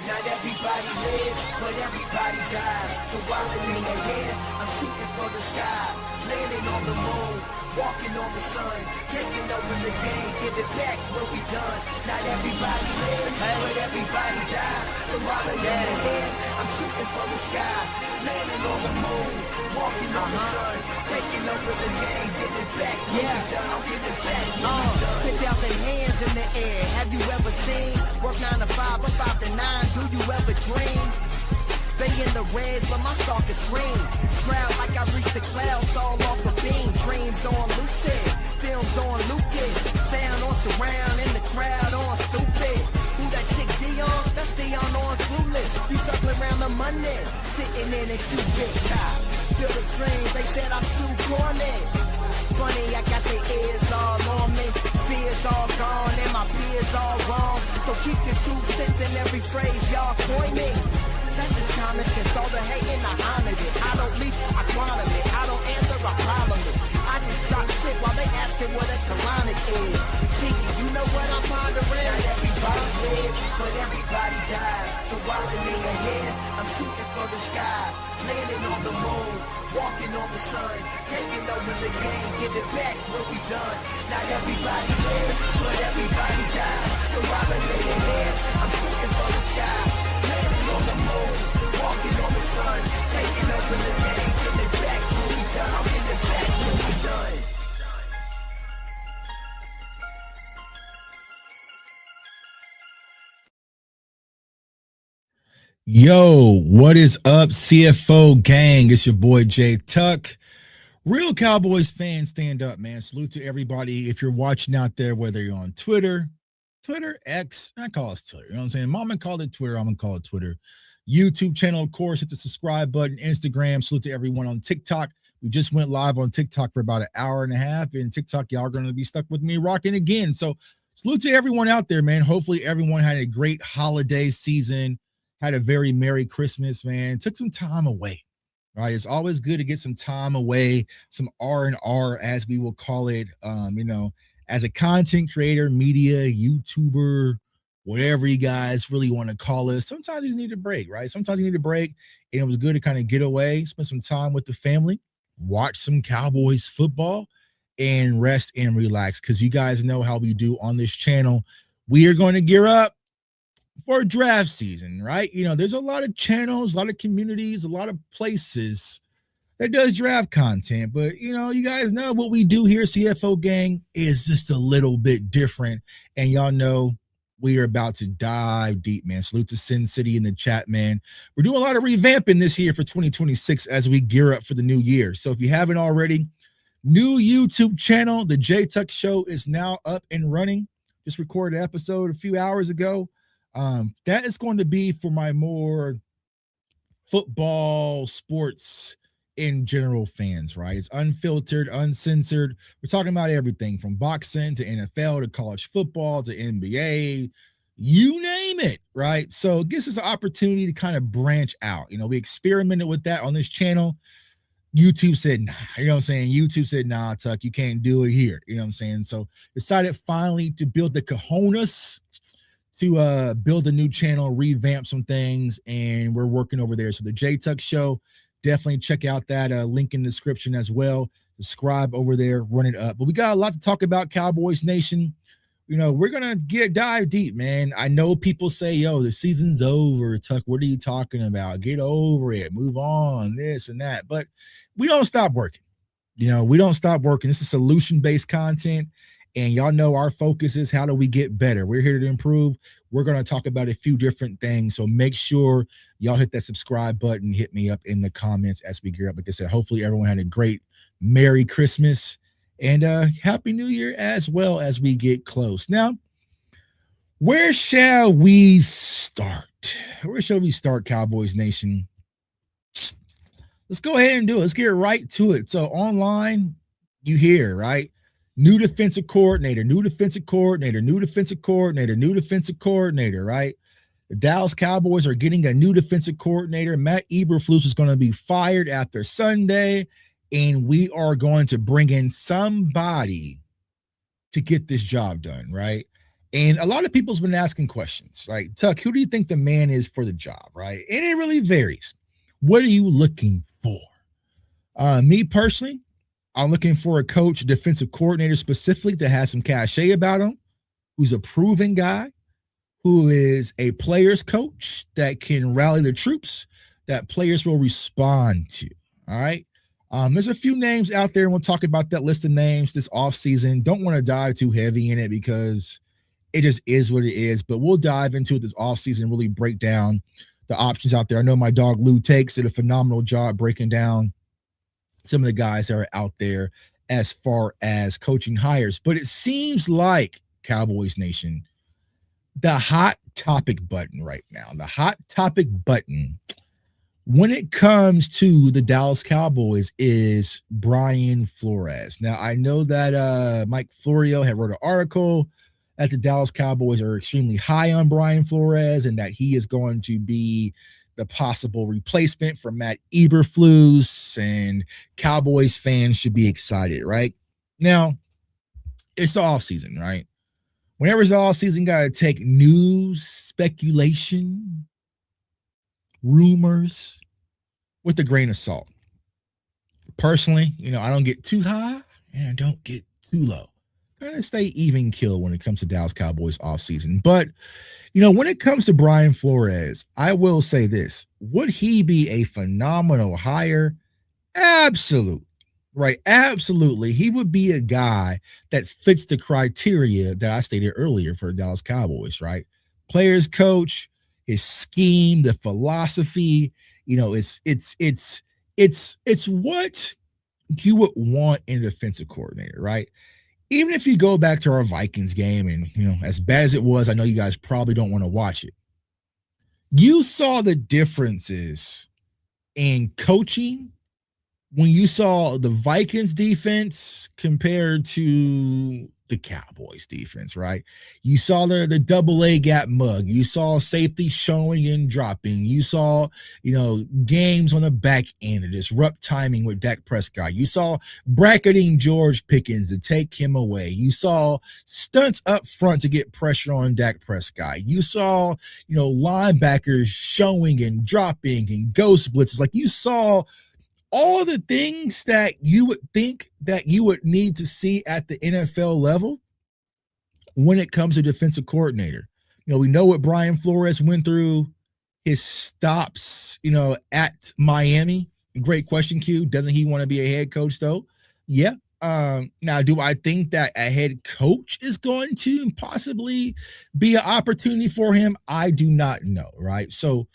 Not everybody lives, but everybody dies. So while I'm in the air, I'm shooting for the sky. Landing on the moon, walking on the sun. Taking over the game, give it back when we done. Not everybody lives, but everybody dies. So while I'm in the air, I'm shooting for the sky. Landing on the moon, walking on the sun. Taking over the game, give it back when we done. I'll give it back when we done. Put out their hands in the air. Have you ever seen? Work 9 to 5 or 5 to 9. Do you ever dream? They in the red, but my stalk is green. Proud like I reached the clouds, all off the beam. Dreams on lucid, films on Lucas. Sound on surround, in the crowd on stupid. Who that chick Dion? That's Dion on clueless. You circling around the money, sitting in a Cupid top. Feel the dreams, they said I'm too corny. Funny, I got their ears all on me. Fears all gone and my fears all wrong. So keep your 2 cents in every phrase y'all coining. That's just common sense, all the hating, I honored it. I don't leave, I quantum it. I don't answer, I problem it. I just drop shit while they asking what a colonic is. Tiki, you know what I'm pondering? Not everybody lives, but everybody dies. So while I'm in the head, I'm shooting for the sky. Landing on the moon, walking on the sun. Taking over the game, give it back when we done. Not everybody lives, but everybody dies. So while I'm in the head, I'm shooting for the sky. Landing on the moon, walking on the sun. Taking over the game, give it back when we done. I'll give it back when we done. Yo, what is up, CFO gang? It's your boy Jay Tuck. Real Cowboys fans, stand up, man. Salute to everybody. If you're watching out there, whether you're on Twitter, X, I call it Twitter. You know what I'm saying? Mama called it Twitter. I'm going to call it Twitter. YouTube channel, of course, hit the subscribe button. Instagram, salute to everyone on TikTok. We just went live on TikTok for about an hour and a half. And TikTok, y'all are going to be stuck with me rocking again. So salute to everyone out there, man. Hopefully everyone had a great holiday season. Had a very Merry Christmas, man. Took some time away, right? It's always good to get some time away, some R&R, as we will call it. As a content creator, media, YouTuber, whatever you guys really want to call it, sometimes you need a break, right? Sometimes you need a break, and it was good to kind of get away, spend some time with the family, watch some Cowboys football, and rest and relax, because you guys know how we do on this channel. We are going to gear up for draft season, right? You know, there's a lot of channels, a lot of communities, a lot of places that does draft content, but you know, you guys know what we do here, CFO gang, is just a little bit different, and y'all know we are about to dive deep, man. Salute to Sin City in the chat, man. We're doing a lot of revamping this year for 2026 as we gear up for the new year. So if you haven't already, new YouTube channel, the J Tuck Show, is now up and running. Just recorded an episode a few hours ago. That is going to be for my more football, sports in general fans, right? It's unfiltered, uncensored. We're talking about everything from boxing to NFL to college football to NBA, you name it, right? So it gives us an opportunity to kind of branch out. You know, we experimented with that on this channel. YouTube said, nah, you know what I'm saying? YouTube said, nah, Tuck, you can't do it here. You know what I'm saying? So decided finally to build the cojones to build a new channel, revamp some things, and we're working over there. So the J Tuck Show, definitely check out that link in the description as well. Subscribe over there, run it up. But we got a lot to talk about, Cowboys Nation. You know, we're gonna dive deep, man. I know people say, yo, the season's over, Tuck. What are you talking about? Get over it, move on, this and that. But we don't stop working. You know, we don't stop working. This is solution-based content. And y'all know our focus is how do we get better? We're here to improve. We're going to talk about a few different things. So make sure y'all hit that subscribe button. Hit me up in the comments as we gear up. Like I said, hopefully everyone had a great Merry Christmas and Happy New Year as well as we get close. Now, where shall we start? Where shall we start, Cowboys Nation? Let's go ahead and do it. Let's get right to it. So online, you hear, right? New defensive coordinator, new defensive coordinator, new defensive coordinator, new defensive coordinator, right? The Dallas Cowboys are getting a new defensive coordinator. Matt Eberflus is going to be fired after Sunday, and we are going to bring in somebody to get this job done, right? And a lot of people's been asking questions like, Tuck, who do you think the man is for the job, right? And it really varies. What are you looking for? Me personally, I'm looking for a coach, defensive coordinator specifically that has some cachet about him, who's a proven guy, who is a player's coach that can rally the troops that players will respond to. All right. There's a few names out there, and we'll talk about that list of names this offseason. Don't want to dive too heavy in it because it just is what it is, but we'll dive into it this offseason, really break down the options out there. I know my dog Lou Takes did a phenomenal job breaking down some of the guys that are out there as far as coaching hires. But it seems like, Cowboys Nation, the hot topic button right now, the hot topic button when it comes to the Dallas Cowboys is Brian Flores. Now, I know that Mike Florio had wrote an article that the Dallas Cowboys are extremely high on Brian Flores and that he is going to be the possible replacement for Matt Eberflus, and Cowboys fans should be excited, right? Now, it's the offseason, right? Whenever it's the offseason, got to take news, speculation, rumors with a grain of salt. Personally, I don't get too high and I don't get too low. Kind of stay even kill when it comes to Dallas Cowboys offseason. But, when it comes to Brian Flores, I will say this. Would he be a phenomenal hire? Absolutely. Right. Absolutely. He would be a guy that fits the criteria that I stated earlier for the Dallas Cowboys, right? Players coach, his scheme, the philosophy, it's what you would want in a defensive coordinator, right? Even if you go back to our Vikings game and, as bad as it was, I know you guys probably don't want to watch it. You saw the differences in coaching when you saw the Vikings defense compared to the Cowboys defense, right? You saw the double A gap mug. You saw safety showing and dropping. You saw, games on the back end to disrupt timing with Dak Prescott. You saw bracketing George Pickens to take him away. You saw stunts up front to get pressure on Dak Prescott. You saw, linebackers showing and dropping and ghost blitzes. Like, you saw all the things that you would think that you would need to see at the NFL level when it comes to defensive coordinator. We know what Brian Flores went through, his stops, at Miami. Great question, Q. Doesn't he want to be a head coach, though? Yeah. Now, do I think that a head coach is going to possibly be an opportunity for him? I do not know, right? So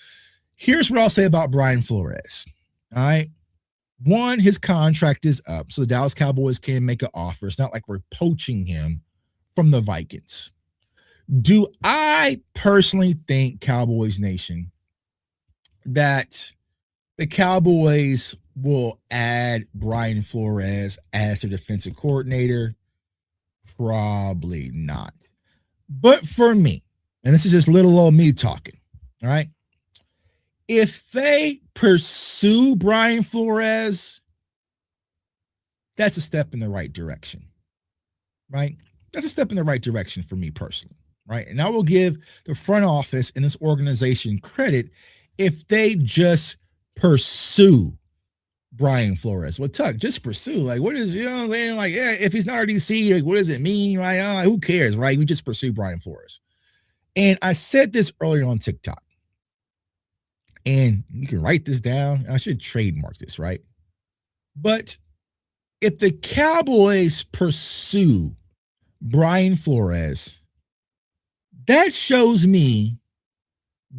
here's what I'll say about Brian Flores. All right. One, his contract is up, so the Dallas Cowboys can make an offer. It's not like we're poaching him from the Vikings. Do I personally think, Cowboys Nation, that the Cowboys will add Brian Flores as their defensive coordinator? Probably not. But for me, and this is just little old me talking, all right? If they pursue Brian Flores, that's a step in the right direction, right? That's a step in the right direction for me personally, right? And I will give the front office and this organization credit if they just pursue Brian Flores. Well, Tuck, just pursue. Like, what is, like, yeah, if he's not our DC, like, what does it mean, right? Who cares, right? We just pursue Brian Flores. And I said this earlier on TikTok. And you can write this down. I should trademark this, right? But if the Cowboys pursue Brian Flores, that shows me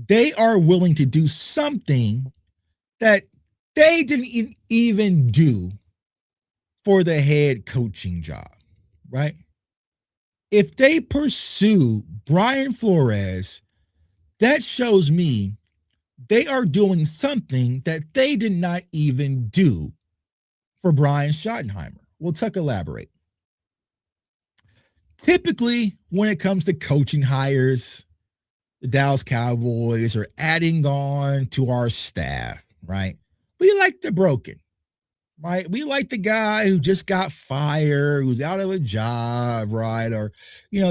they are willing to do something that they didn't even do for the head coaching job, right? If they pursue Brian Flores, that shows me they are doing something that they did not even do for Brian Schottenheimer. Well, Tuck, elaborate. Typically, when it comes to coaching hires, the Dallas Cowboys are adding on to our staff, right? We like the broken. right? We like the guy who just got fired, who's out of a job, right? Or,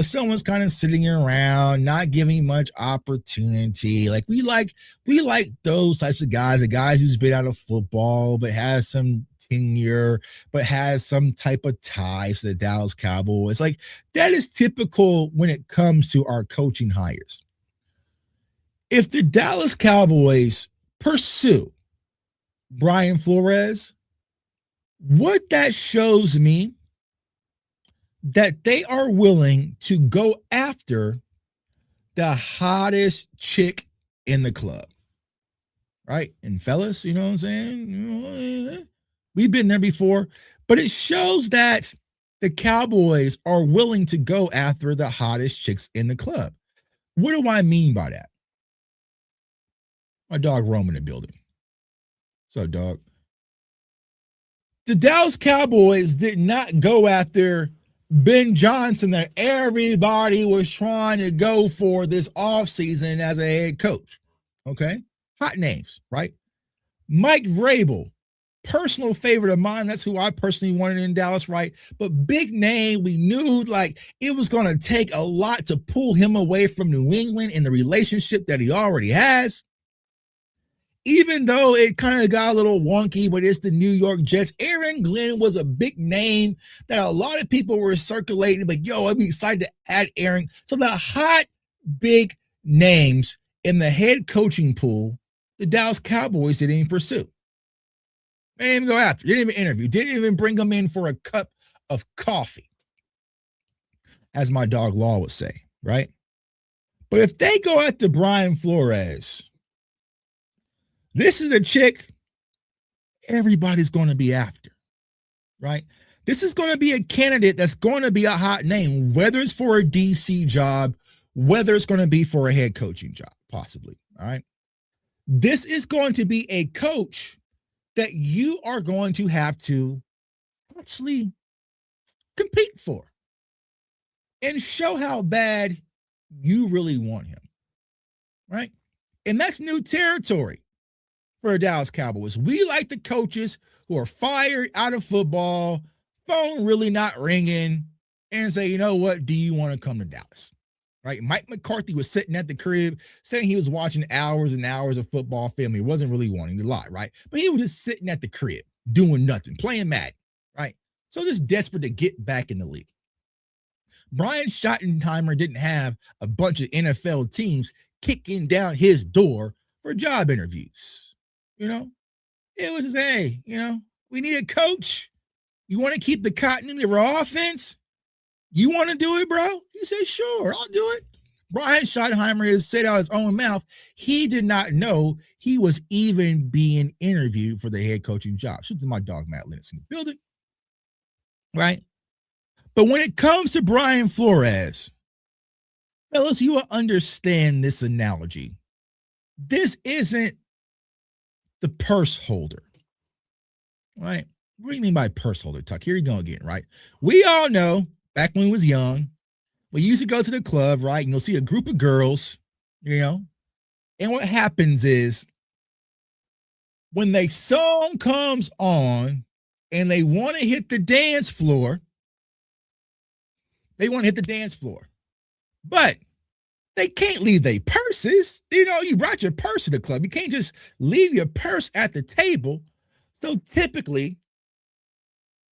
someone's kind of sitting around, not giving much opportunity. Like we like those types of guys, the guys who's been out of football, but has some tenure, but has some type of ties to the Dallas Cowboys. Like that is typical when it comes to our coaching hires. If the Dallas Cowboys pursue Brian Flores, what that shows me that they are willing to go after the hottest chick in the club, right? And fellas, you know what I'm saying? We've been there before, but it shows that the Cowboys are willing to go after the hottest chicks in the club. What do I mean by that? My dog Rome in the building. What's up, dog? The Dallas Cowboys did not go after Ben Johnson that everybody was trying to go for this offseason as a head coach. Okay? Hot names, right? Mike Vrabel, personal favorite of mine. That's who I personally wanted in Dallas, right? But big name, we knew like it was going to take a lot to pull him away from New England in the relationship that he already has. Even though it kind of got a little wonky, but it's the New York Jets. Aaron Glenn was a big name that a lot of people were circulating, like, yo, I'd be excited to add Aaron. So the hot, big names in the head coaching pool, the Dallas Cowboys didn't even pursue. They didn't even go after, didn't even interview, didn't even bring them in for a cup of coffee, as my dog Law would say, right? But if they go after Brian Flores, this is a chick everybody's going to be after, right? This is going to be a candidate that's going to be a hot name, whether it's for a DC job, whether it's going to be for a head coaching job, possibly, all right? This is going to be a coach that you are going to have to actually compete for and show how bad you really want him, right? And that's new territory for Dallas Cowboys. We like the coaches who are fired out of football, phone really not ringing, and say, you know what, do you want to come to Dallas? Right? Mike McCarthy was sitting at the crib saying he was watching hours and hours of football film. He wasn't really wanting to lie, right? But he was just sitting at the crib doing nothing, playing Madden, right? So just desperate to get back in the league. Brian Schottenheimer didn't have a bunch of NFL teams kicking down his door for job interviews. It was just, hey, we need a coach. You want to keep the continuity of our offense? You want to do it, bro? He said, sure, I'll do it. Brian Schottenheimer has said out his own mouth, he did not know he was even being interviewed for the head coaching job. Shout out to my dog, Matt Lennox in the building, right? But when it comes to Brian Flores, fellas, you will understand this analogy. This isn't the purse holder, right? What do you mean by purse holder, Tuck? Here you go again, right? We all know back when we was young, we used to go to the club, right? And you'll see a group of girls, and what happens is when the song comes on and they want to hit the dance floor, but they can't leave their purses. You brought your purse to the club. You can't just leave your purse at the table. So typically,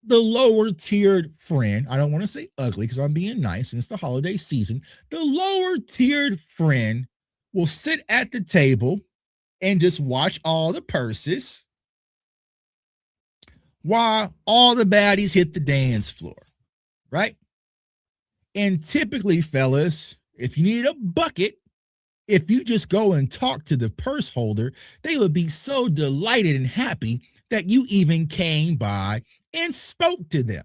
the lower tiered friend, I don't want to say ugly because I'm being nice and it's the holiday season. The lower tiered friend will sit at the table and just watch all the purses while all the baddies hit the dance floor, right? And typically, fellas, if you need a bucket, if you just go and talk to the purse holder, they would be so delighted and happy that you even came by and spoke to them,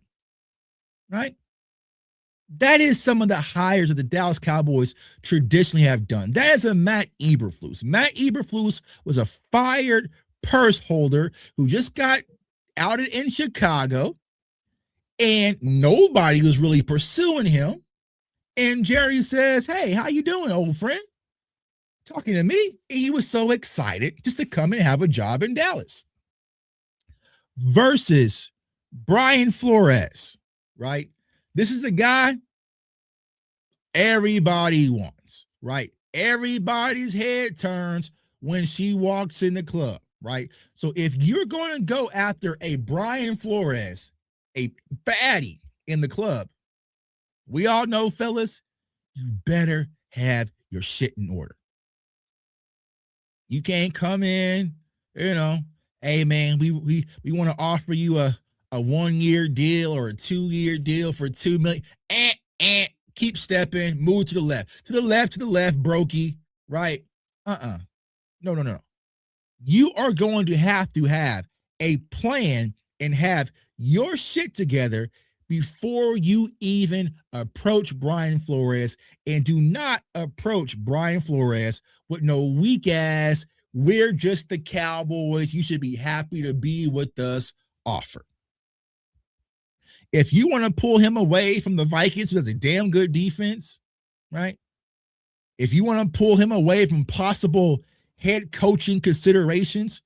right? That is some of the hires that the Dallas Cowboys traditionally have done. That is a Matt Eberflus. Matt Eberflus was a fired purse holder who just got outed in Chicago, and nobody was really pursuing him. And Jerry says, hey, how you doing, old friend? Talking to me. And he was so excited just to come and have a job in Dallas. versus Brian Flores, right? This is the guy everybody wants, right? Everybody's head turns when she walks in the club, right? So if you're going to go after a Brian Flores, a baddie in the club, we all know, fellas, you better have your shit in order. You can't come in, hey man, we want to offer you a 1-year deal or a 2-year deal for $2 million. Keep stepping, move to the left, brokey, right? No. You are going to have a plan and have your shit together before you even approach Brian Flores. And do not approach Brian Flores with no weak ass, we're just the Cowboys, you should be happy to be with us offer. If you want to pull him away from the Vikings, who has a damn good defense, right? If you want to pull him away from possible head coaching considerations,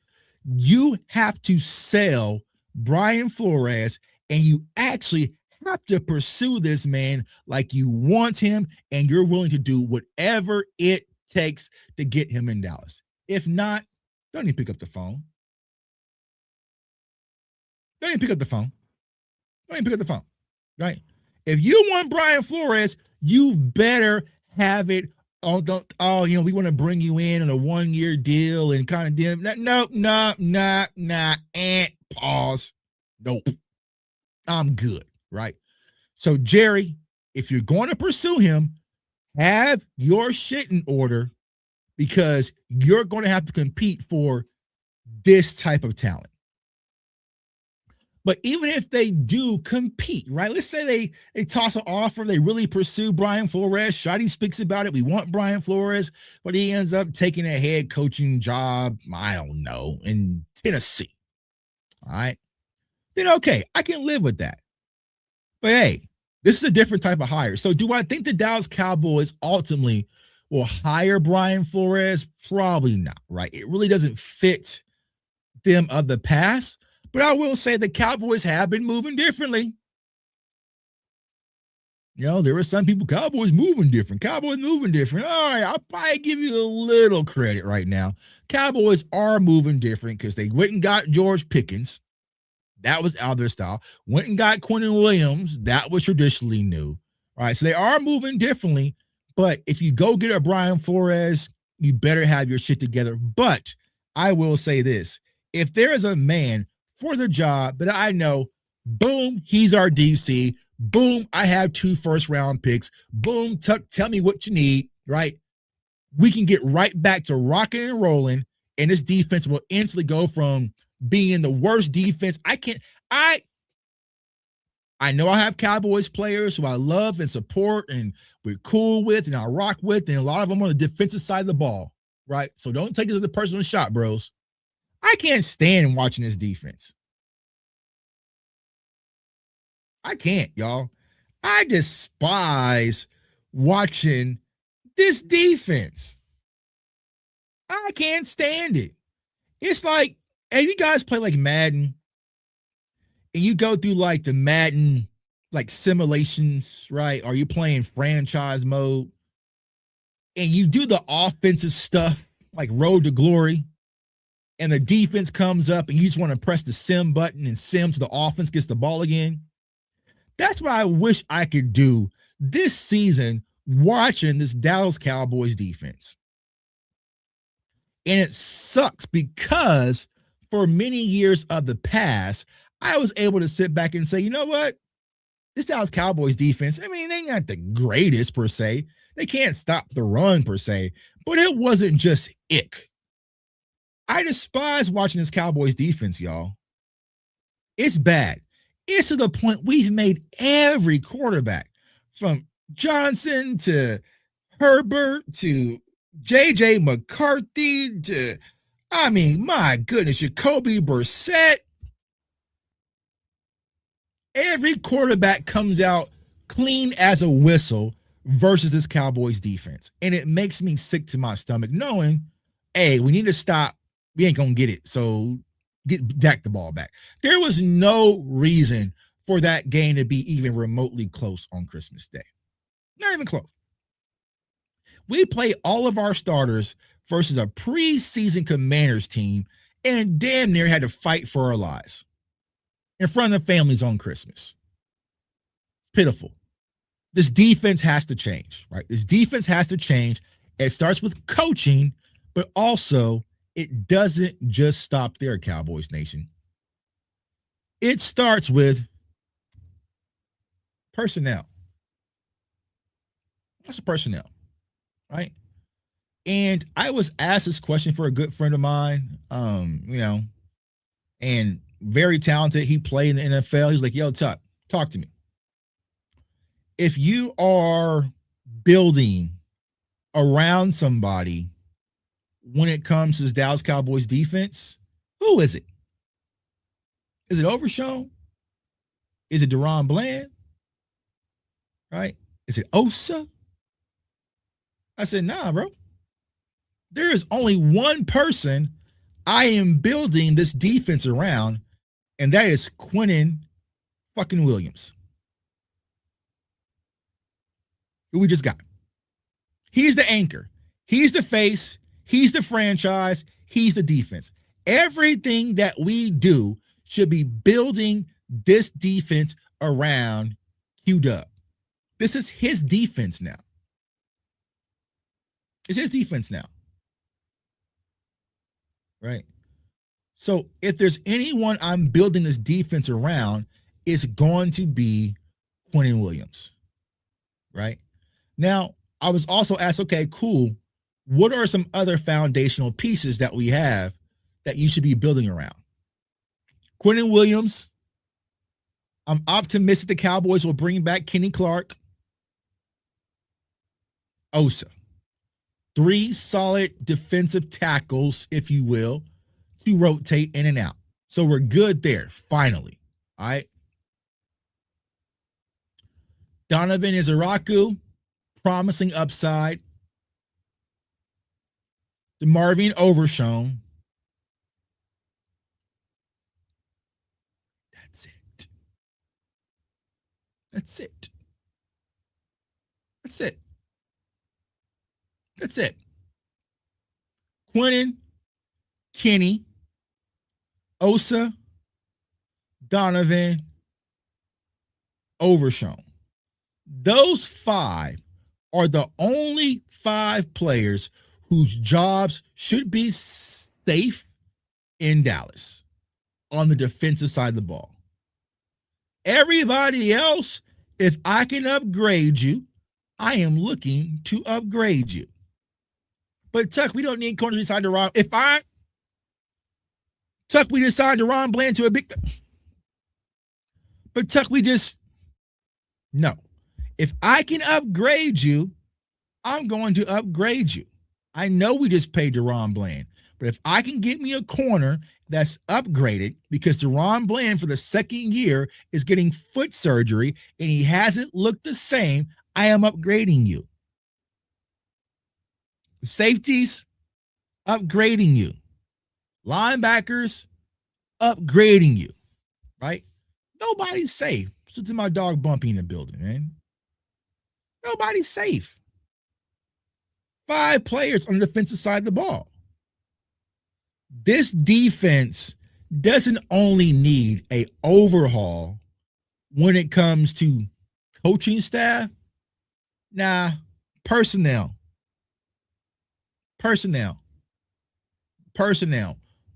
you have to sell Brian Flores, and you actually have to pursue this man like you want him, and you're willing to do whatever it takes to get him in Dallas. If not, don't even pick up the phone. Right? If you want Brian Flores, you better have it. We want to bring you in on a 1-year deal and kind of deal. Pause. Nope. I'm good, right? So, Jerry, if you're going to pursue him, have your shit in order, because you're going to have to compete for this type of talent. But even if they do compete, right? Let's say they toss an offer, they really pursue Brian Flores. Shotty speaks about it. We want Brian Flores, but he ends up taking a head coaching job, I don't know, in Tennessee. All right. Then okay, I can live with that. But hey, this is a different type of hire. So do I think the Dallas Cowboys ultimately will hire Brian Flores? Probably not, right? It really doesn't fit them of the past. But I will say the Cowboys have been moving differently. There were some people, Cowboys moving different. All right, I'll probably give you a little credit right now. Cowboys are moving different because they went and got George Pickens. That was out of their style. Went and got Quentin Williams. That was traditionally new. All right, so they are moving differently. But if you go get a Brian Flores, you better have your shit together. But I will say this. If there is a man for the job that I know, boom, he's our DC. Boom, I have 2 first-round picks. Boom, Tuck, tell me what you need, right? We can get right back to rocking and rolling, and this defense will instantly go from being the worst defense. I know I have Cowboys players who I love and support and we're cool with and I rock with, and a lot of them on the defensive side of the ball, right? So don't take it as a personal shot, bros. I can't stand watching this defense. I can't, y'all. I despise watching this defense. I can't stand it. It's like, hey, you guys play like Madden, and you go through like the Madden like simulations, right? Or you playing franchise mode, and you do the offensive stuff like Road to Glory, and the defense comes up and you just want to press the sim button and sim to the offense gets the ball again. That's what I wish I could do this season watching this Dallas Cowboys defense. And it sucks because for many years of the past, I was able to sit back and say, you know what? This Dallas Cowboys defense, I mean, they're not the greatest per se. They can't stop the run per se, but it wasn't just ick. I despise watching this Cowboys defense, y'all. It's bad. It's to the point we've made every quarterback, from Johnson to Herbert to J.J. McCarthy to, I mean, my goodness, Jacoby Brissett. Every quarterback comes out clean as a whistle versus this Cowboys defense. And it makes me sick to my stomach knowing, hey, we need to stop. We ain't going to get it. So get Dak the ball back. There was no reason for that game to be even remotely close on Christmas Day. Not even close. We play all of our starters versus a preseason Commanders team and damn near had to fight for our lives in front of the families on Christmas. Pitiful. This defense has to change, right? This defense has to change. It starts with coaching, but also it doesn't just stop there, Cowboys Nation. It starts with personnel. That's personnel, right? And I was asked this question for a good friend of mine, and very talented. He played in the NFL. He's like, yo, Tuck, talk to me. If you are building around somebody when it comes to this Dallas Cowboys defense, who is it? Is it Overshown? Is it DaRon Bland? Right? Is it Osa? I said, nah, bro. There is only one person I am building this defense around, and that is Quinnen fucking Williams. Who we just got. He's the anchor. He's the face. He's the franchise. He's the defense. Everything that we do should be building this defense around Q-Dub. This is his defense now. It's his defense now. Right? So if there's anyone I'm building this defense around, it's going to be Quinnen Williams. Right? Now, I was also asked, okay, cool. What are some other foundational pieces that we have that you should be building around? Quinnen Williams. I'm optimistic the Cowboys will bring back Kenny Clark. Osa. 3 solid defensive tackles, if you will, to rotate in and out. So we're good there, finally. All right. Donovan Izaraku, promising upside. DeMarvion Overshown. That's it. That's it. That's it. That's it. Quinnen, Kenny, Osa, Donovan, Overshown. Those 5 are the only 5 players whose jobs should be safe in Dallas on the defensive side of the ball. Everybody else, if I can upgrade you, I am looking to upgrade you. But Tuck, we don't need corners beside DaRon. We decide DaRon Bland to a big. But Tuck, no. If I can upgrade you, I'm going to upgrade you. I know we just paid DaRon Bland, but if I can get me a corner that's upgraded, because DaRon Bland for the second year is getting foot surgery and he hasn't looked the same, I am upgrading you. Safeties, upgrading you. Linebackers, upgrading you. Right? Nobody's safe. So to my dog Bumpy in the building, man. Nobody's safe. 5 players on the defensive side of the ball. This defense doesn't only need an overhaul when it comes to coaching staff. Nah, personnel.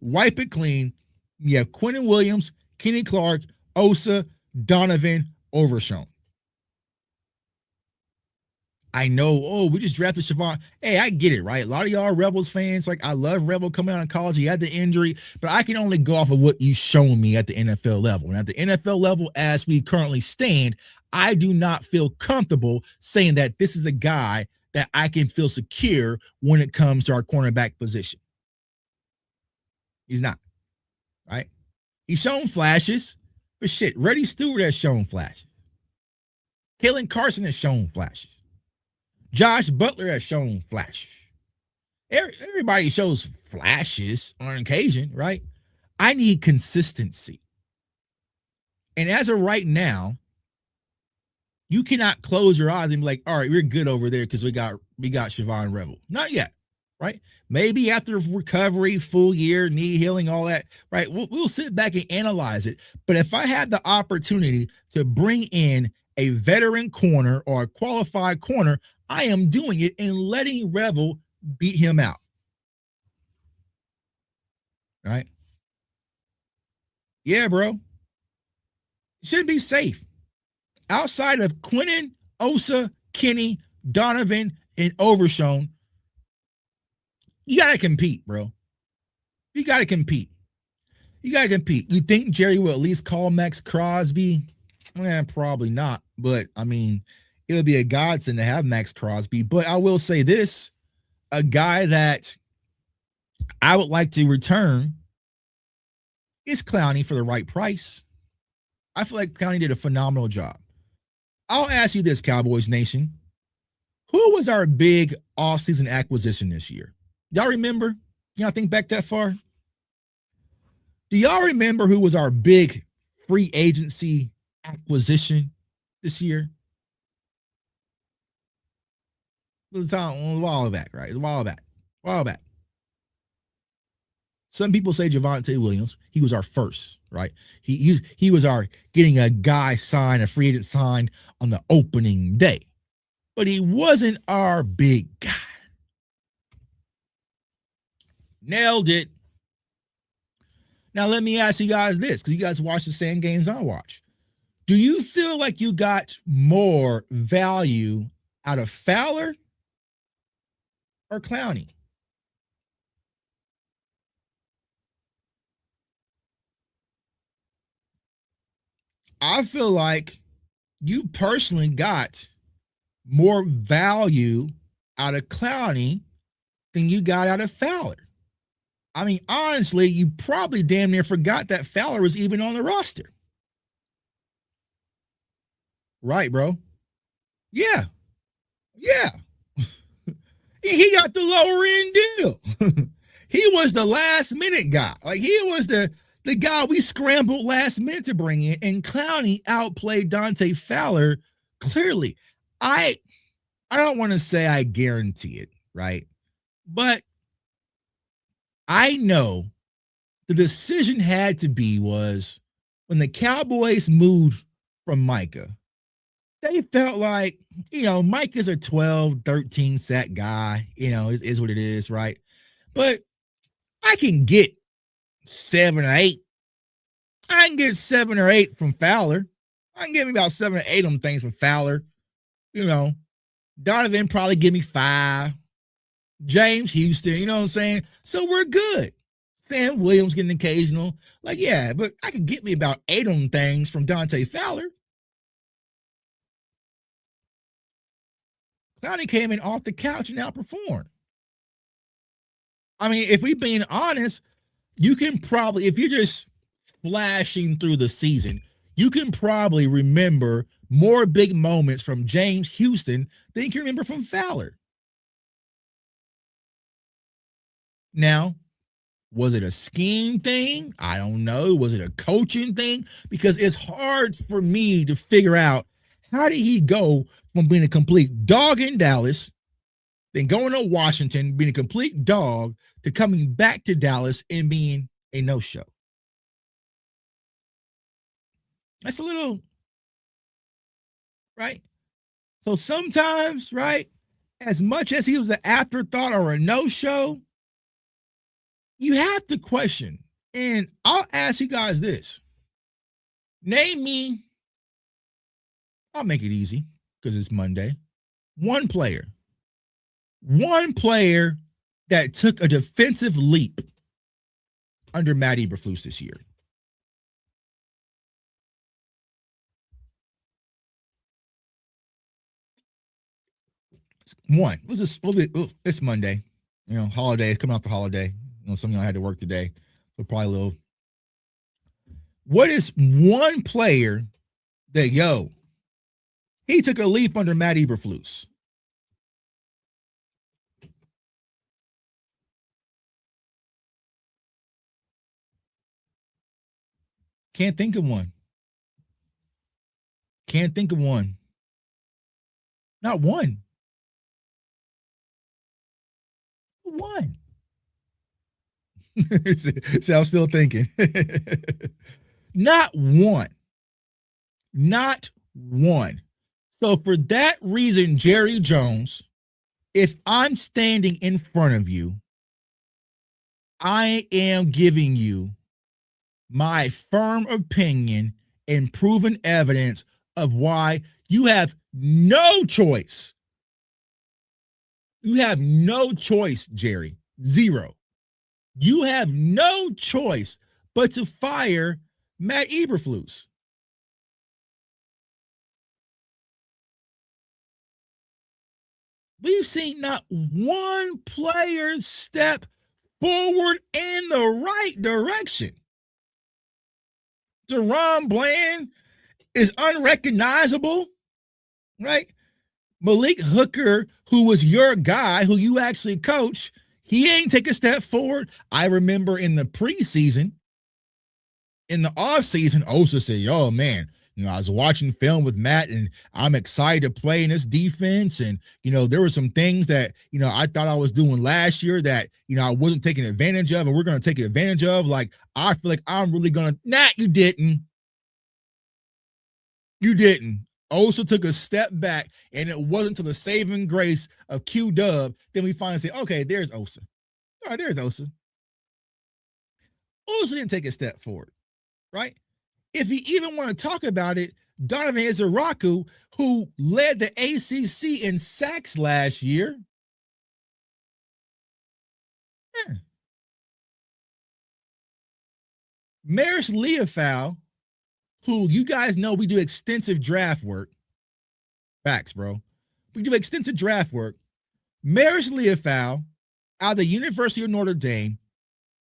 Wipe it clean. You have Quinnen Williams, Kenny Clark, Osa, Donovan, Overshown. I know, we just drafted Siobhan. Hey, I get it, right? A lot of y'all Rebels fans, like, I love Rebel coming out of college. He had the injury, but I can only go off of what you've shown me at the NFL level. And at the NFL level, as we currently stand, I do not feel comfortable saying that this is a guy that I can feel secure when it comes to our cornerback position. He's not, right? He's shown flashes, but shit, Reddy Stewart has shown flashes. Kalen Carson has shown flashes. Josh Butler has shown flashes. Everybody shows flashes on occasion, right? I need consistency. And as of right now, you cannot close your eyes and be like, all right, we're good over there because we got Siobhan Rebel. Not yet, right? Maybe after recovery, full year, knee healing, all that, right? We'll sit back and analyze it. But if I had the opportunity to bring in a veteran corner or a qualified corner, I am doing it and letting Rebel beat him out. Right? Yeah, bro. Should be safe. Outside of Quinnen, Osa, Kenny, Donovan, and Overshown, you got to compete, bro. You got to compete. You got to compete. You think Jerry will at least call Max Crosby? Probably not. But, I mean, it would be a godsend to have Max Crosby. But I will say this, a guy that I would like to return is Clowney for the right price. I feel like Clowney did a phenomenal job. I'll ask you this, Cowboys Nation. Who was our big offseason acquisition this year? Y'all remember? Y'all think back that far? Do y'all remember who was our big free agency acquisition this year? It was a while back, right? It was a while back. A while back. Some people say Javonte Williams. He was our first, right? He was our getting a guy signed, a free agent signed on the opening day. But he wasn't our big guy. Nailed it. Now, let me ask you guys this, because you guys watch the same games I watch. Do you feel like you got more value out of Fowler or Clowney? I feel like you personally got more value out of Clowney than you got out of Fowler. I mean, honestly, you probably damn near forgot that Fowler was even on the roster. Right, bro? Yeah. Yeah. He got the lower end deal. He was the last minute guy. Like, he was the guy we scrambled last minute to bring in, and Clowney outplayed Dante Fowler clearly. I don't want to say I guarantee it, right? But I know the decision had to be was when the Cowboys moved from Micah, they felt like, Micah's a 12, 13 sack guy, is what it is, right? But I can get 7 or 8. I can get 7 or 8 from Fowler. I can get me about 7 or 8 of them things from Fowler. Donovan probably give me 5. James Houston, you know what I'm saying? So we're good. Sam Williams getting occasional. Like, yeah, but I could get me about 8 of them things from Dante Fowler. Clowney came in off the couch and outperformed. I mean, if we're being honest, you can probably, if you're just flashing through the season, you can probably remember more big moments from James Houston than you can remember from Fowler. Now, was it a scheme thing? I don't know. Was it a coaching thing? Because it's hard for me to figure out, how did he go from being a complete dog in Dallas, then going to Washington, being a complete dog, to coming back to Dallas and being a no-show? That's a little, right? So sometimes, right, as much as he was an afterthought or a no-show, you have to question. And I'll ask you guys this. Name me, I'll make it easy because it's Monday. One player that took a defensive leap under Matt Eberflus this year. One. It's Monday. Holiday, coming off the holiday. Some of y'all had to work today. So probably a little. What is one player that, he took a leap under Matt Eberflus? Can't think of one. Can't think of one. Not one. One. See, I'm still thinking. Not one. Not one. So for that reason, Jerry Jones, if I'm standing in front of you, I am giving you my firm opinion and proven evidence of why you have no choice. You have no choice, Jerry. Zero. You have no choice but to fire Matt Eberflus. We've seen not one player step forward in the right direction. Deron Bland is unrecognizable, right? Malik Hooker, who was your guy, who you actually coach, he ain't take a step forward. I remember in the preseason, in the offseason, Osa said, oh, man, I was watching film with Matt, and I'm excited to play in this defense. And, there were some things that, I thought I was doing last year that, I wasn't taking advantage of, and we're going to take advantage of. Like, I feel like I'm really going to. Nah, you didn't. You didn't. Osa took a step back, and it wasn't until the saving grace of Q-Dub then we finally say, okay, there's Osa. All right, there's Osa. Osa didn't take a step forward, right? If you even want to talk about it, Donovan Izaraku, who led the ACC in sacks last year, Maris Leofau, who you guys know we do extensive draft work. Facts, bro. We do extensive draft work. Maris Leofau, out of the University of Notre Dame,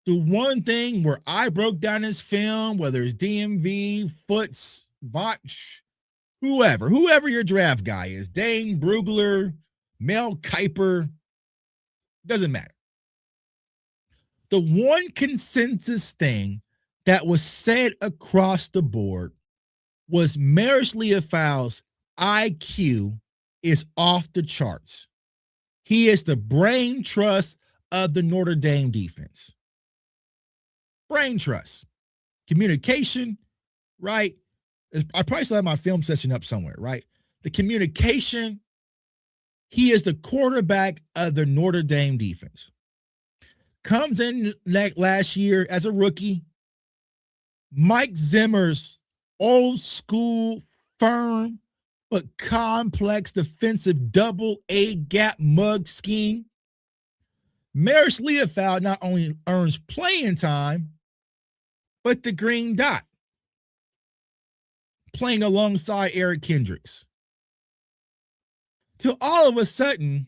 the one thing where I broke down his film, whether it's DMV, Foots, Votch, whoever your draft guy is, Dane Brugler, Mel Kiper, doesn't matter. The one consensus thing that was said across the board was Maris Leofau's IQ is off the charts. He is the brain trust of the Notre Dame defense. Brain trust, communication, right? I probably still have my film session up somewhere, right? The communication, he is the quarterback of the Notre Dame defense. Comes in last year as a rookie. Mike Zimmer's old school, firm, but complex defensive double A gap mug scheme. Maris Leofau not only earns playing time, but the green dot, playing alongside Eric Kendricks. Till all of a sudden,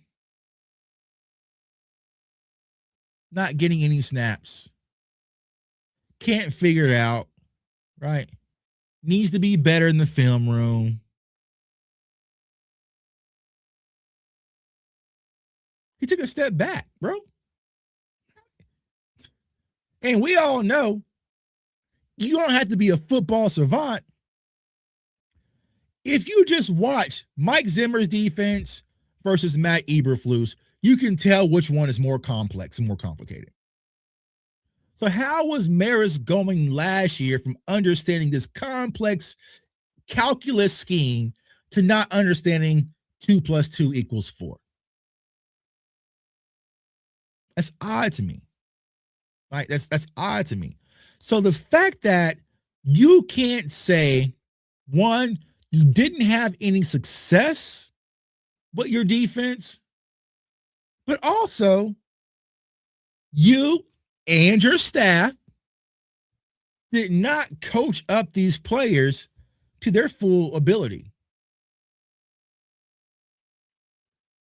not getting any snaps. Can't figure it out, right? Needs to be better in the film room. He took a step back, bro. And we all know you don't have to be a football savant. If you just watch Mike Zimmer's defense versus Matt Eberflus, you can tell which one is more complex and more complicated. So how was Maris going last year from understanding this complex calculus scheme to not understanding 2 + 2 = 4? That's odd to me. Right? That's odd to me. So the fact that you can't say, one, you didn't have any success with your defense, but also you and your staff did not coach up these players to their full ability.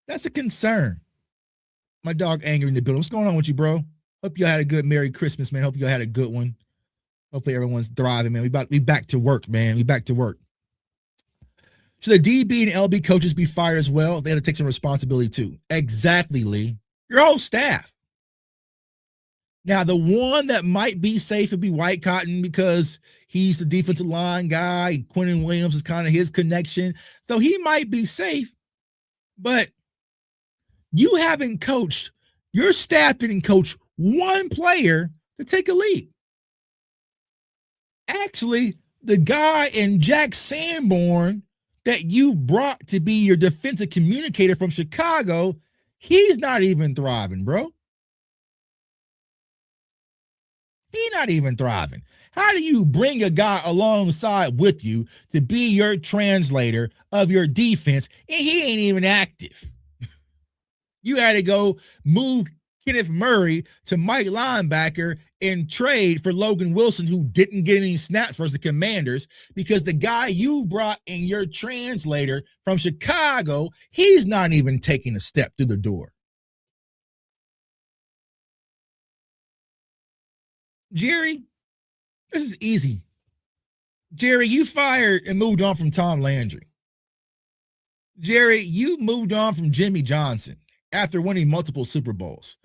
That's a concern. My dog Angry in the building. What's going on with you, bro? Hope you had a good Merry Christmas, man. Hope you had a good one. Hopefully everyone's thriving, man. We back to work, man. We back to work. Should the DB and LB coaches be fired as well? They had to take some responsibility too. Exactly, Lee. Your whole staff. Now, the one that might be safe would be White Cotton because he's the defensive line guy. Quentin Williams is kind of his connection. So he might be safe, but you haven't coached, your staff didn't coach one player to take a leap. Actually, the guy in Jack Sanborn that you brought to be your defensive communicator from Chicago, he's not even thriving, bro. He's not even thriving. How do you bring a guy alongside with you to be your translator of your defense and he ain't even active? You had to go move Kenneth Murray to Mike linebacker and trade for Logan Wilson, who didn't get any snaps versus the Commanders, because the guy you brought in your translator from Chicago, he's not even taking a step through the door. Jerry, this is easy. Jerry, you fired and moved on from Tom Landry. Jerry, you moved on from Jimmy Johnson after winning multiple Super Bowls.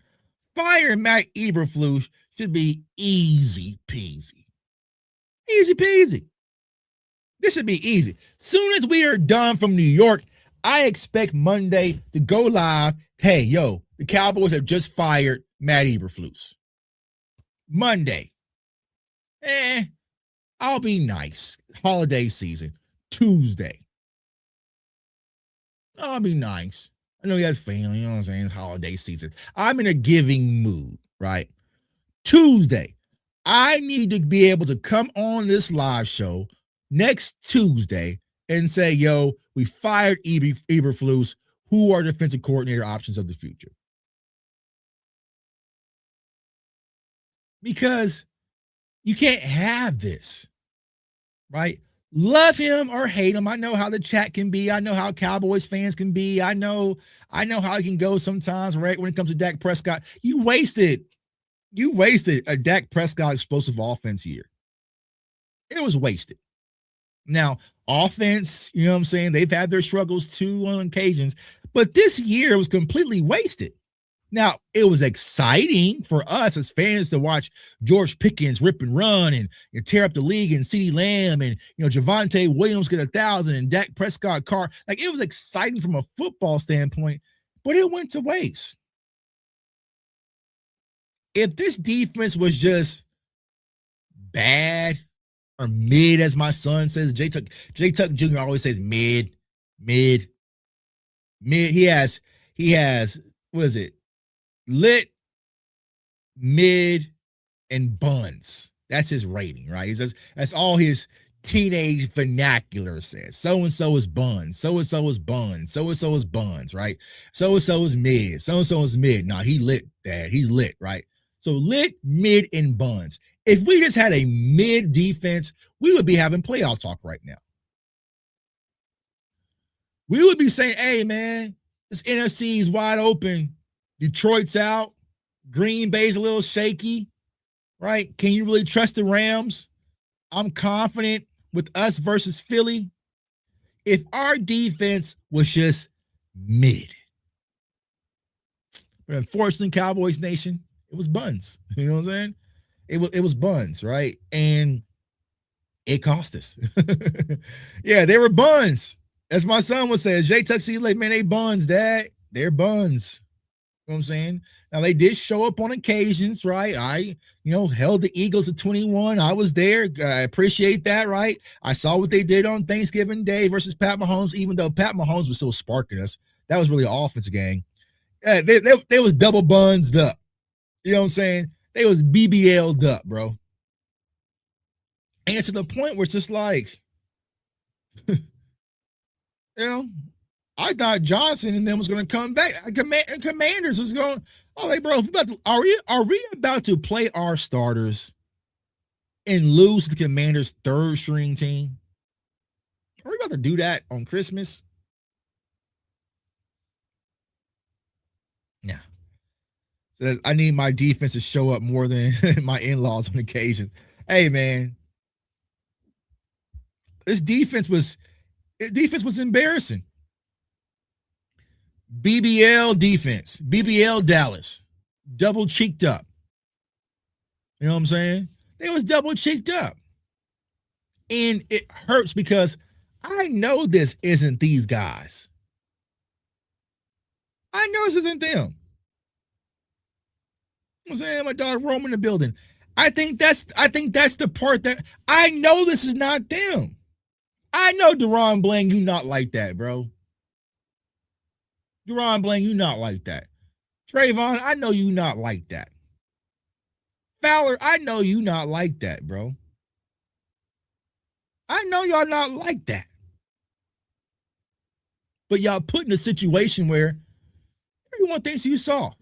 Firing Matt Eberflus should be easy peasy. Easy peasy. This should be easy. Soon as we are done from New York, I expect Monday to go live. Hey, yo, the Cowboys have just fired Matt Eberflus. Monday. I'll be nice. Holiday season. Tuesday. I'll be nice. I know he has family, you know what I'm saying? Holiday season. I'm in a giving mood, right? Tuesday. I need to be able to come on this live show next Tuesday and say, yo, we fired Eberflus. Who are defensive coordinator options of the future? Because you can't have this, right? Love him or hate him. I know how the chat can be. I know how Cowboys fans can be. I know how it can go sometimes, right? When it comes to Dak Prescott, you wasted a Dak Prescott explosive offense year. It was wasted. Now, offense, you know what I'm saying? They've had their struggles too on occasions, but this year was completely wasted. Now, it was exciting for us as fans to watch George Pickens rip and run and tear up the league, and CeeDee Lamb and, Javonte Williams get 1,000 and Dak Prescott car. Like, it was exciting from a football standpoint, but it went to waste. If this defense was just bad or mid, as my son says, Jay Tuck Jr. always says mid. He has, what is it? Lit, mid, and buns. That's his rating, right? He says that's all his teenage vernacular says. So-and-so is buns. So-and-so is buns. So-and-so is buns, right? So-and-so is mid. So-and-so is mid. Nah, he lit, Dad. He's lit, right? So lit, mid, and buns. If we just had a mid defense, we would be having playoff talk right now. We would be saying, hey, man, this NFC is wide open. Detroit's out. Green Bay's a little shaky, right? Can you really trust the Rams? I'm confident with us versus Philly. If our defense was just mid. But unfortunately, Cowboys Nation, it was buns. You know what I'm saying? It was buns, right? And it cost us. Yeah, they were buns. As my son would say, Jay Tuxie, like, man, they buns, Dad. They're buns. You know what I'm saying? Now, they did show up on occasions, right? I, held the Eagles to 21. I was there. I appreciate that, right? I saw what they did on Thanksgiving Day versus Pat Mahomes, even though Pat Mahomes was still sparking us. That was really an offense gang. They was double bunsed up. You know what I'm saying? They was BBL'd up, bro. And to the point where it's just like, I thought Johnson and them was going to come back. Commanders was going, bro, are we about to play our starters and lose the Commanders' third string team? Are we about to do that on Christmas? Yeah. So I need my defense to show up more than my in-laws on occasion. Hey, man, this defense was embarrassing. BBL defense, BBL Dallas, double cheeked up. You know what I'm saying? They was double cheeked up. And it hurts because I know this isn't these guys. I know this isn't them. You know what I'm saying? My dog roaming the building. I think that's the part that I know this is not them. I know Deron Bling, you not like that, bro. Deron Bling, you not like that. Trayvon, I know you not like that. Fowler, I know you not like that, bro. I know y'all not like that. But y'all put in a situation where everyone thinks you saw.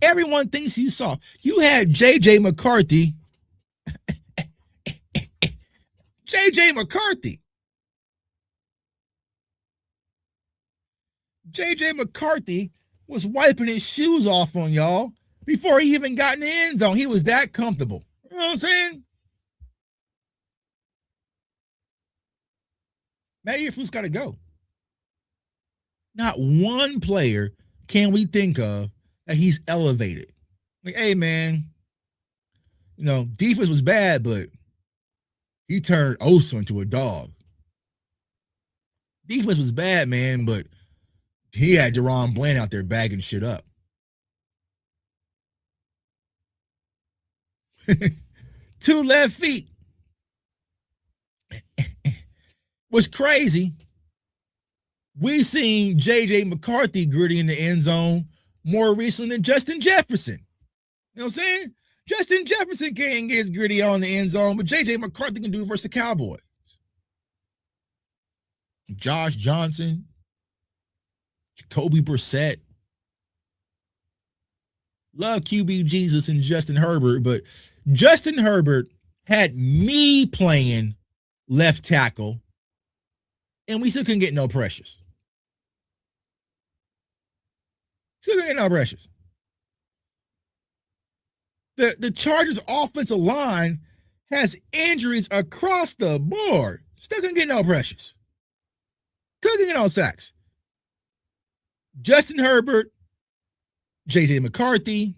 Everyone thinks you saw. You had J.J. McCarthy. J.J. McCarthy. J.J. McCarthy was wiping his shoes off on y'all before he even got in the end zone. He was that comfortable. You know what I'm saying? Matt Eberflus got to go. Not one player can we think of that he's elevated. Like, hey, man, you know, defense was bad, but he turned Osa into a dog. Defense was bad, man, but he had Deron Bland out there bagging shit up. Two left feet. What's crazy, we seen J.J. McCarthy gritty in the end zone more recently than Justin Jefferson. You know what I'm saying? Justin Jefferson can't get gritty on the end zone, but J.J. McCarthy can do it versus the Cowboys. Josh Johnson, Jacoby Brissett. Love QB Jesus and Justin Herbert, but Justin Herbert had me playing left tackle, and we still couldn't get no pressures. Still couldn't get no pressures. The Chargers offensive line has injuries across the board. Still couldn't get no pressures. Couldn't get no sacks. Justin Herbert, J.J. McCarthy,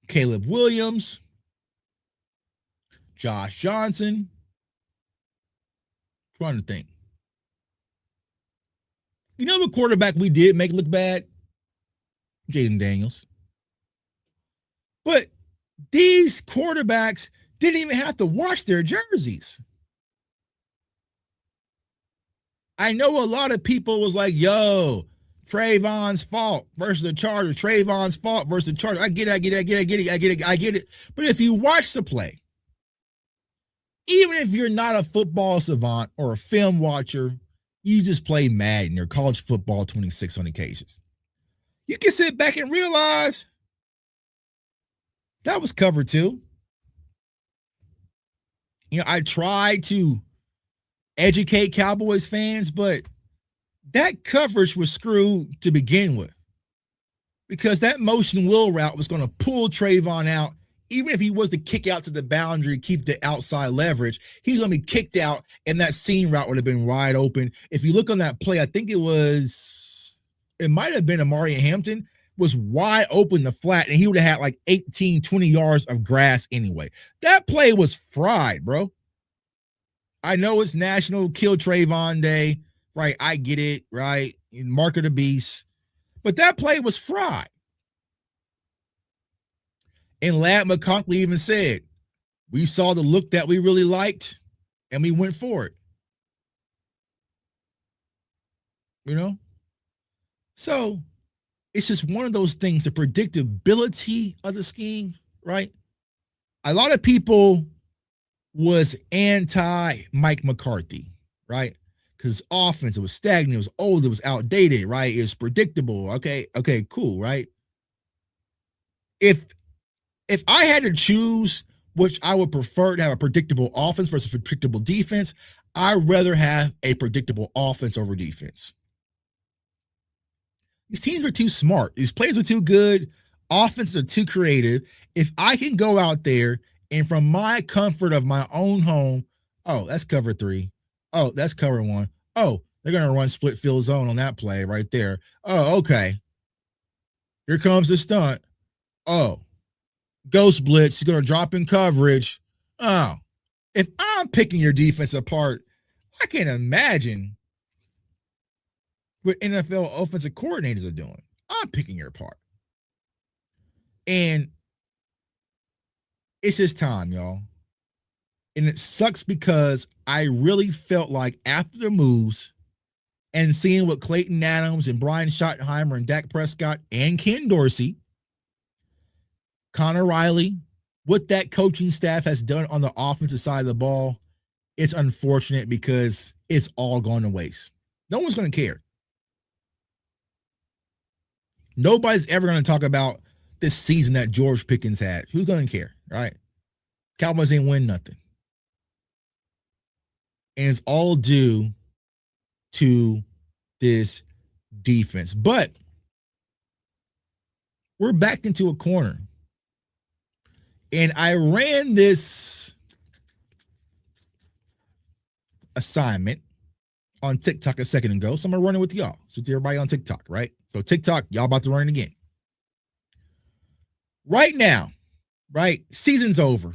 Caleb Williams, Josh Johnson. I'm trying to think. You know what quarterback we did make look bad? Jaden Daniels. But these quarterbacks didn't even have to wash their jerseys. I know a lot of people was like, yo, Trayvon's fault versus the Chargers. Trayvon's fault versus the Chargers. I get it. But if you watch the play, even if you're not a football savant or a film watcher, you just play Madden or college football 26 on occasions. You can sit back and realize that was cover two. You know, I tried to educate Cowboys fans, but that coverage was screwed to begin with because that motion will route was going to pull Trayvon out. Even if he was to kick out to the boundary, keep the outside leverage, he's going to be kicked out, and that seam route would have been wide open. If you look on that play, I think it might have been Amari Hampton, was wide open the flat, and he would have had like 18, 20 yards of grass anyway. That play was fried, bro. I know it's National Kill Trayvon Day, right? I get it, right? Mark of the beast. But that play was fried. And Ladd McConkey even said, we saw the look that we really liked, and we went for it. You know? So it's just one of those things, the predictability of the scheme, right? A lot of people was anti-Mike McCarthy, right? Because offense, it was stagnant, it was old, it was outdated, right? It was predictable. Okay, cool, right? If I had to choose which I would prefer to have a predictable offense versus predictable defense, I'd rather have a predictable offense over defense. These teams are too smart. These players are too good. Offenses are too creative. If I can go out there and from my comfort of my own home, oh, that's cover three. Oh, that's cover one. Oh, they're going to run split field zone on that play right there. Oh, okay. Here comes the stunt. Oh, ghost blitz, he's going to drop in coverage. Oh, if I'm picking your defense apart, I can't imagine what NFL offensive coordinators are doing. I'm picking your apart. And it's just time, y'all. And it sucks because I really felt like after the moves and seeing what Clayton Adams and Brian Schottenheimer and Dak Prescott and Ken Dorsey, Connor Riley, what that coaching staff has done on the offensive side of the ball, it's unfortunate because it's all gone to waste. No one's going to care. Nobody's ever going to talk about this season that George Pickens had. Who's going to care, right? Cowboys ain't win nothing. And it's all due to this defense. But we're backed into a corner. And I ran this assignment on TikTok a second ago. So I'm going to run it with y'all. So to everybody on TikTok, right? So TikTok, y'all about to run it again. Right now, right? Season's over.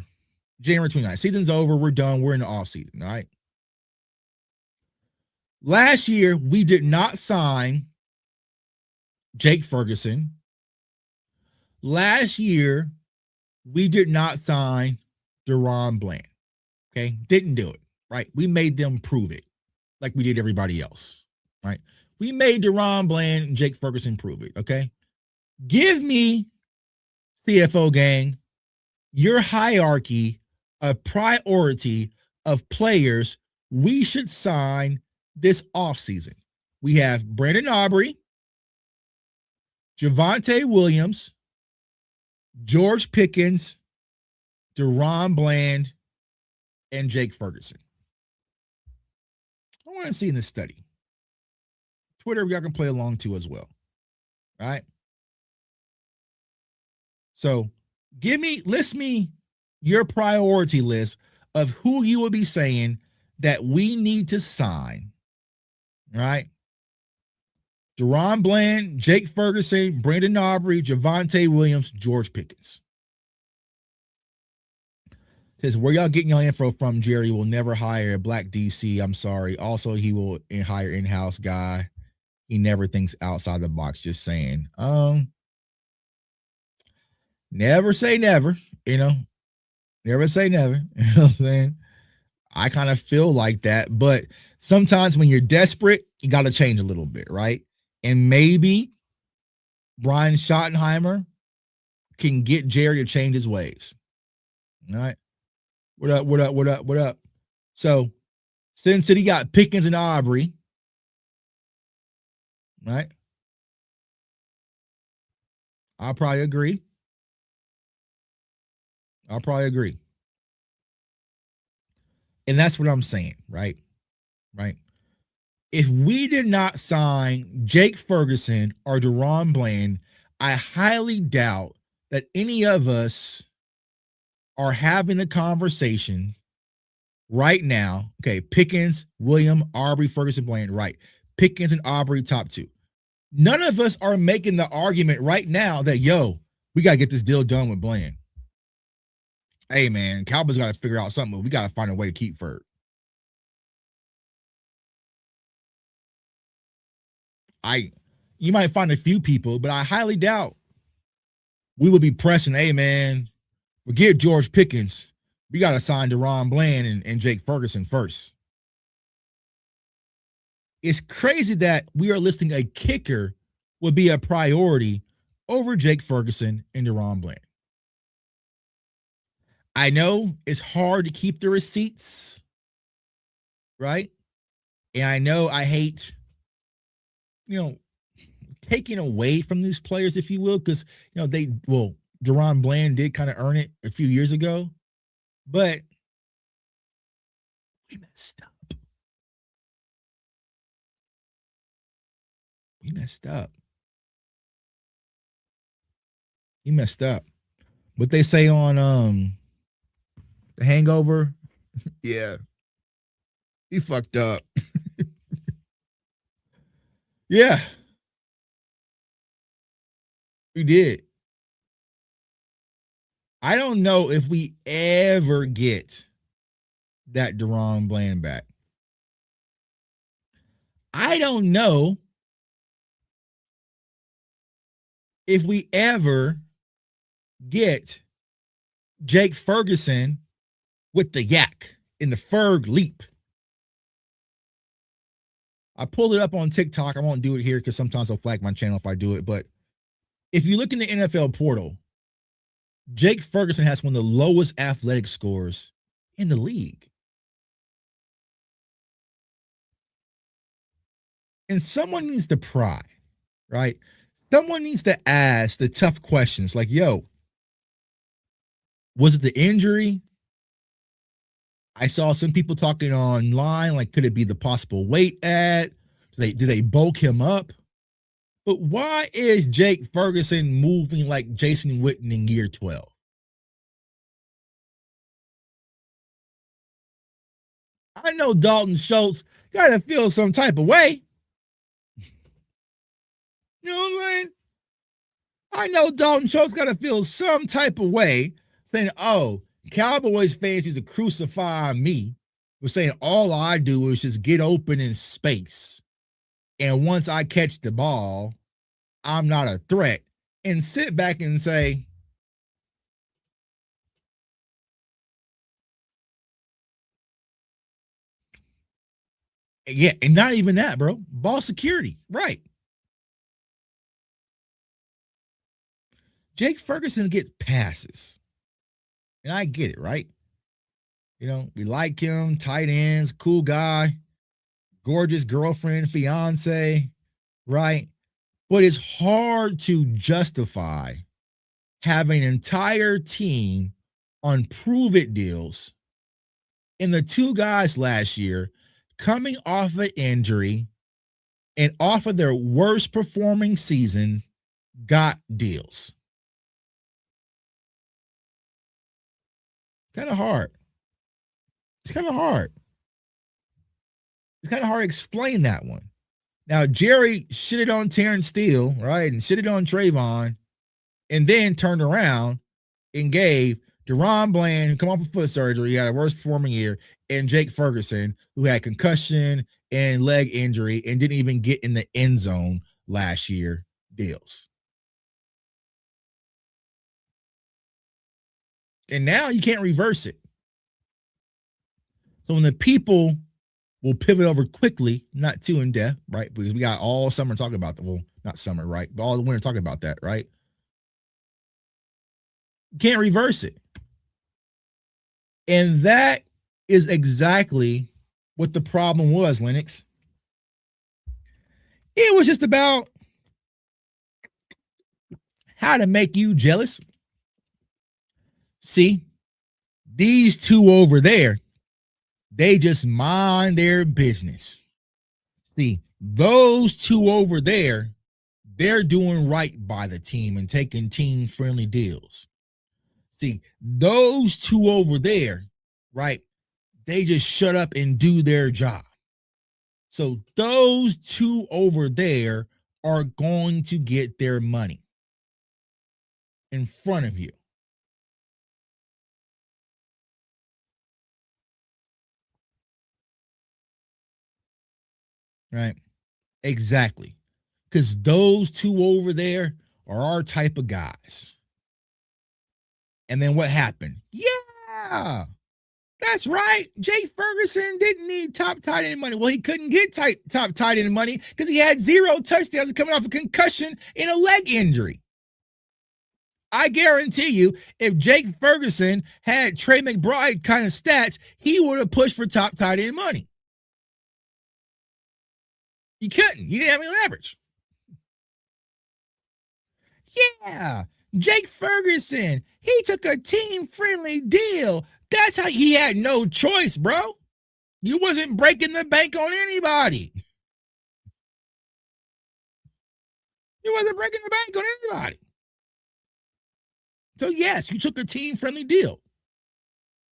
January 29th. Season's over. We're done. We're in the off season, all right? Last year, we did not sign Jake Ferguson. Last year, we did not sign DaRon Bland. Okay? Didn't do it, right? We made them prove it like we did everybody else, right? We made DaRon Bland and Jake Ferguson prove it, okay? Give me, CFO gang, your hierarchy of priority of players we should sign this offseason. We have Brandon Aubrey, Javonte Williams, George Pickens, DaRon Bland, and Jake Ferguson. I want to see in this study. Twitter, y'all can play along too as well. All right. So list me your priority list of who you will be saying that we need to sign. All right. DaRon Bland, Jake Ferguson, Brandon Aubrey, Javonte Williams, George Pickens. Says, where y'all getting y'all info from? Jerry will never hire a black DC. I'm sorry. Also, he will hire in-house guy. He never thinks outside the box. Just saying. Never say never. Never say never. You know what I'm saying? I kind of feel like that, but sometimes when you're desperate, you got to change a little bit, right? And maybe Brian Schottenheimer can get Jerry to change his ways. All right. What up? What up? What up? What up? So, Sin City got Pickens and Aubrey. Right? I'll probably agree. And that's what I'm saying, right? Right. If we did not sign Jake Ferguson or DaRon Bland, I highly doubt that any of us are having the conversation right now. Okay, Pickens, William, Aubrey, Ferguson, Bland, right. Pickens and Aubrey, top two. None of us are making the argument right now that, yo, we got to get this deal done with Bland. Hey, man, Cowboys got to figure out something, but we got to find a way to keep Ferg. You might find a few people, but I highly doubt we would be pressing, hey, man, forget George Pickens. We got to sign DaRon Bland and Jake Ferguson first. It's crazy that we are listing a kicker would be a priority over Jake Ferguson and DaRon Bland. I know it's hard to keep the receipts, right? And I know I hate, taking away from these players, if you will, because, DaRon Bland did kind of earn it a few years ago, but we messed up. He messed up. What they say on The Hangover, yeah, he fucked up. Yeah, he did. I don't know if we ever get that DaRon Bland back. I don't know if we ever get Jake Ferguson with the yak in the Ferg leap. I pulled it up on TikTok. I won't do it here because sometimes I'll flag my channel if I do it. But if you look in the NFL portal, Jake Ferguson has one of the lowest athletic scores in the league. And someone needs to pry, right? Someone needs to ask the tough questions like, yo, was it the injury? I saw some people talking online, like, could it be the possible weight add? Do they bulk him up? But why is Jake Ferguson moving like Jason Witten in year 12? I know Dalton Schultz got to feel some type of way. You know what I'm saying? I know Dalton Schultz got to feel some type of way saying, oh, Cowboys fans used to crucify me for saying all I do is just get open in space. And once I catch the ball, I'm not a threat. And sit back and say, yeah, and not even that, bro. Ball security, right. Jake Ferguson gets passes. And I get it, right? You know, we like him, tight ends, cool guy, gorgeous girlfriend, fiance, right? But it's hard to justify having an entire team on prove it deals. And the two guys last year coming off an injury and off of their worst performing season got deals. Kind of hard. It's kind of hard. It's kind of hard to explain that one. Now, Jerry shitted on Terrence Steele, right? And shitted on Trayvon, and then turned around and gave DaRon Bland, who come off of foot surgery, had a worst performing year, and Jake Ferguson, who had concussion and leg injury and didn't even get in the end zone last year, deals. And now you can't reverse it. So when the people will pivot over quickly, not too in depth, right? Because we got all summer talking about that. Well, not summer, right? But all the winter talking about that, right? Can't reverse it. And that is exactly what the problem was, Lennox. It was just about how to make you jealous. See, these two over there, they just mind their business. See, those two over there, they're doing right by the team and taking team-friendly deals. See, those two over there, right, they just shut up and do their job. So those two over there are going to get their money in front of you. Right? Exactly. Because those two over there are our type of guys. And then what happened? Yeah, that's right. Jake Ferguson didn't need top tight end money. Well, he couldn't get top tight end money because he had 0 touchdowns coming off a concussion and a leg injury. I guarantee you, if Jake Ferguson had Trey McBride kind of stats, he would have pushed for top tight end money. You couldn't. You didn't have any leverage. Yeah, Jake Ferguson, he took a team-friendly deal. That's how he had no choice, bro. You wasn't breaking the bank on anybody. You wasn't breaking the bank on anybody. So, yes, you took a team-friendly deal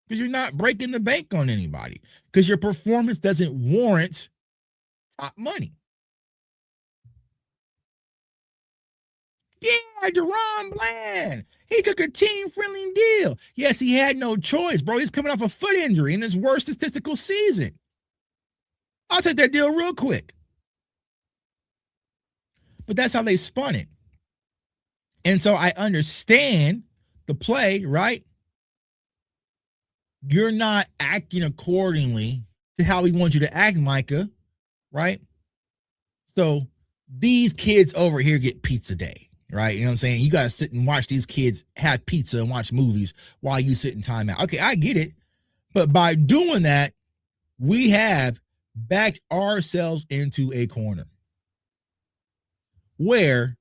because you're not breaking the bank on anybody because your performance doesn't warrant top money. Yeah, Deron Bland. He took a team-friendly deal. Yes, he had no choice, bro. He's coming off a foot injury in his worst statistical season. I'll take that deal real quick. But that's how they spun it. And so I understand the play, right? You're not acting accordingly to how we want you to act, Micah, right? So these kids over here get pizza day, right? You know what I'm saying? You got to sit and watch these kids have pizza and watch movies while you sit in timeout. Okay, I get it. But by doing that, we have backed ourselves into a corner where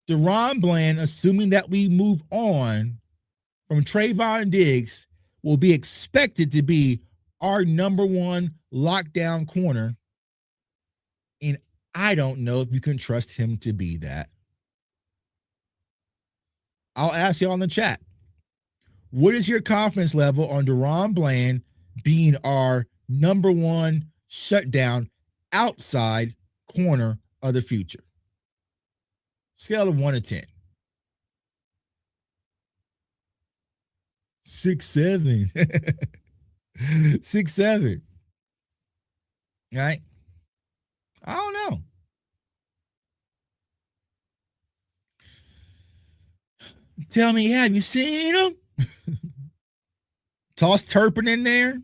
Deron Bland, assuming that we move on from Trayvon Diggs, will be expected to be our number one lockdown corner. And I don't know if you can trust him to be that. I'll ask y'all in the chat. What is your confidence level on Deron Bland being our number one shutdown outside corner of the future? Scale of 1 to 10. 6-7. 6-7. Right? I don't know. Tell me, have you seen him? Toss Turpin in there.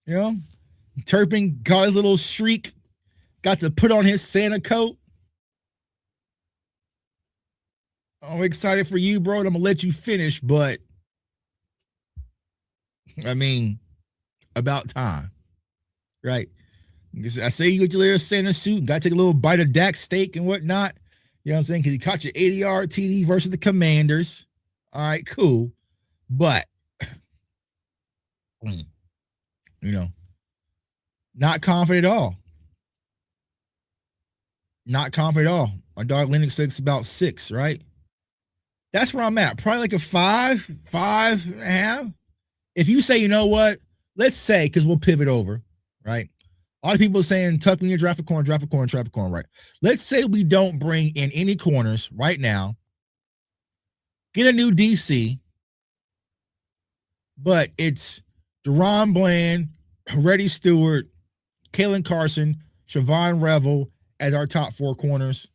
You know, Turpin got his little streak, got to put on his Santa coat. I'm excited for you, bro, and I'm going to let you finish, but I mean, about time, right? I say you with your little Santa suit, got to take a little bite of Dak steak and whatnot. You know what I'm saying? Because you caught your 80-yard TD versus the Commanders. All right, cool. But, you know, not confident at all. Not confident at all. My dog Linux says about 6, right? That's where I'm at. Probably like a 5, 5.5. If you say, you know what, let's say, because we'll pivot over, right? A lot of people are saying, Tuck, when you draft a corner, right? Let's say we don't bring in any corners right now, get a new DC, but it's Deron Bland, Reddy Stewart, Kalen Carson, Siobhan Revel as our top 4 corners.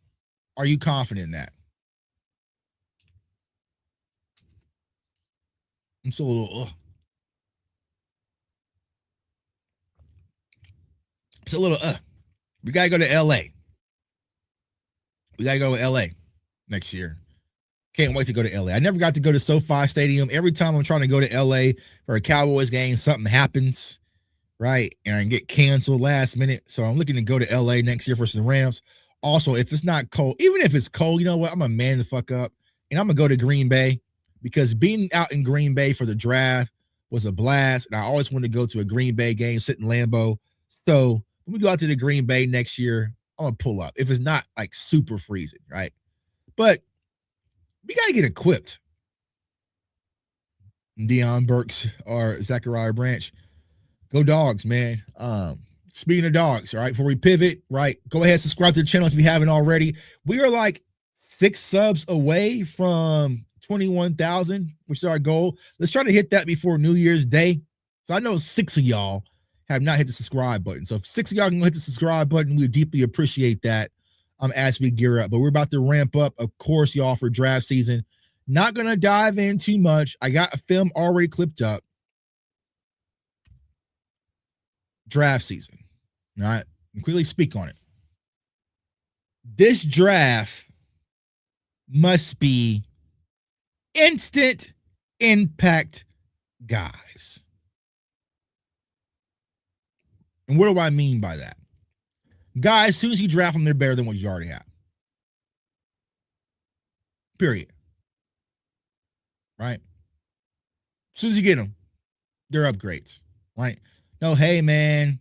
Are you confident in that? I'm still a little, It's a little, We got to go to LA. We got to go to LA next year. Can't wait to go to LA. I never got to go to SoFi Stadium. Every time I'm trying to go to LA for a Cowboys game, something happens, right? And I get canceled last minute. So I'm looking to go to LA next year versus the Rams. Also, if it's not cold, even if it's cold, you know what? I'm going to man the fuck up. And I'm going to go to Green Bay because being out in Green Bay for the draft was a blast. And I always wanted to go to a Green Bay game, sit in Lambeau. So when we go out to the Green Bay next year, I'm going to pull up if it's not like super freezing, right? But we got to get equipped. Deion Burks or Zachariah Branch. Go Dogs, man. Speaking of dogs, all right, before we pivot, right, go ahead, subscribe to the channel if you haven't already. We are like 6 subs away from 21,000, which is our goal. Let's try to hit that before New Year's Day. So I know 6 of y'all have not hit the subscribe button. So if 6 of y'all can hit the subscribe button, we deeply appreciate that as we gear up. But we're about to ramp up, of course, y'all, for draft season. Not going to dive in too much. I got a film already clipped up. Draft season. All right. Quickly speak on it. This draft must be instant impact guys. And what do I mean by that? Guys, as soon as you draft them, they're better than what you already have. Period. Right? As soon as you get them, they're upgrades. Right? No, hey, man,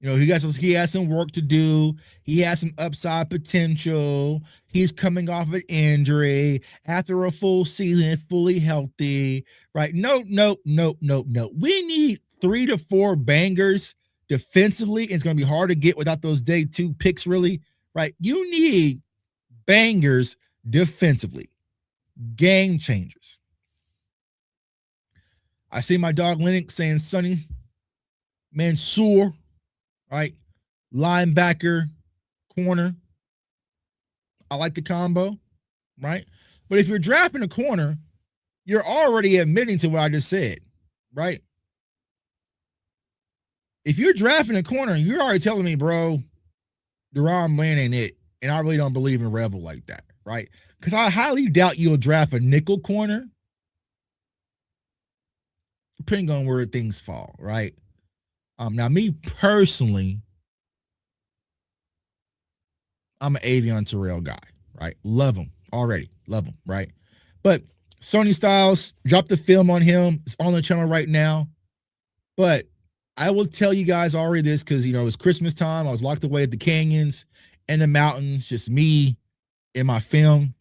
you know, he has some work to do. He has some upside potential. He's coming off an injury after a full season, fully healthy, right? No. We need 3 to 4 bangers defensively. It's going to be hard to get without those day 2 picks, really, right? You need bangers defensively, game changers. I see my dog Lennox saying Sonny Mansour, right? Linebacker, corner. I like the combo, right? But if you're drafting a corner, you're already admitting to what I just said, right? If you're drafting a corner, you're already telling me, bro, Deron Bland ain't it. And I really don't believe in Rebel like that, right? Because I highly doubt you'll draft a nickel corner, depending on where things fall, right? Now, me personally, I'm an Avion Terrell guy, right? Love him already. Love him, right? But Sony Styles dropped the film on him. It's on the channel right now. But I will tell you guys already this because, you know, it's Christmas time. I was locked away at the canyons and the mountains, just me and my film.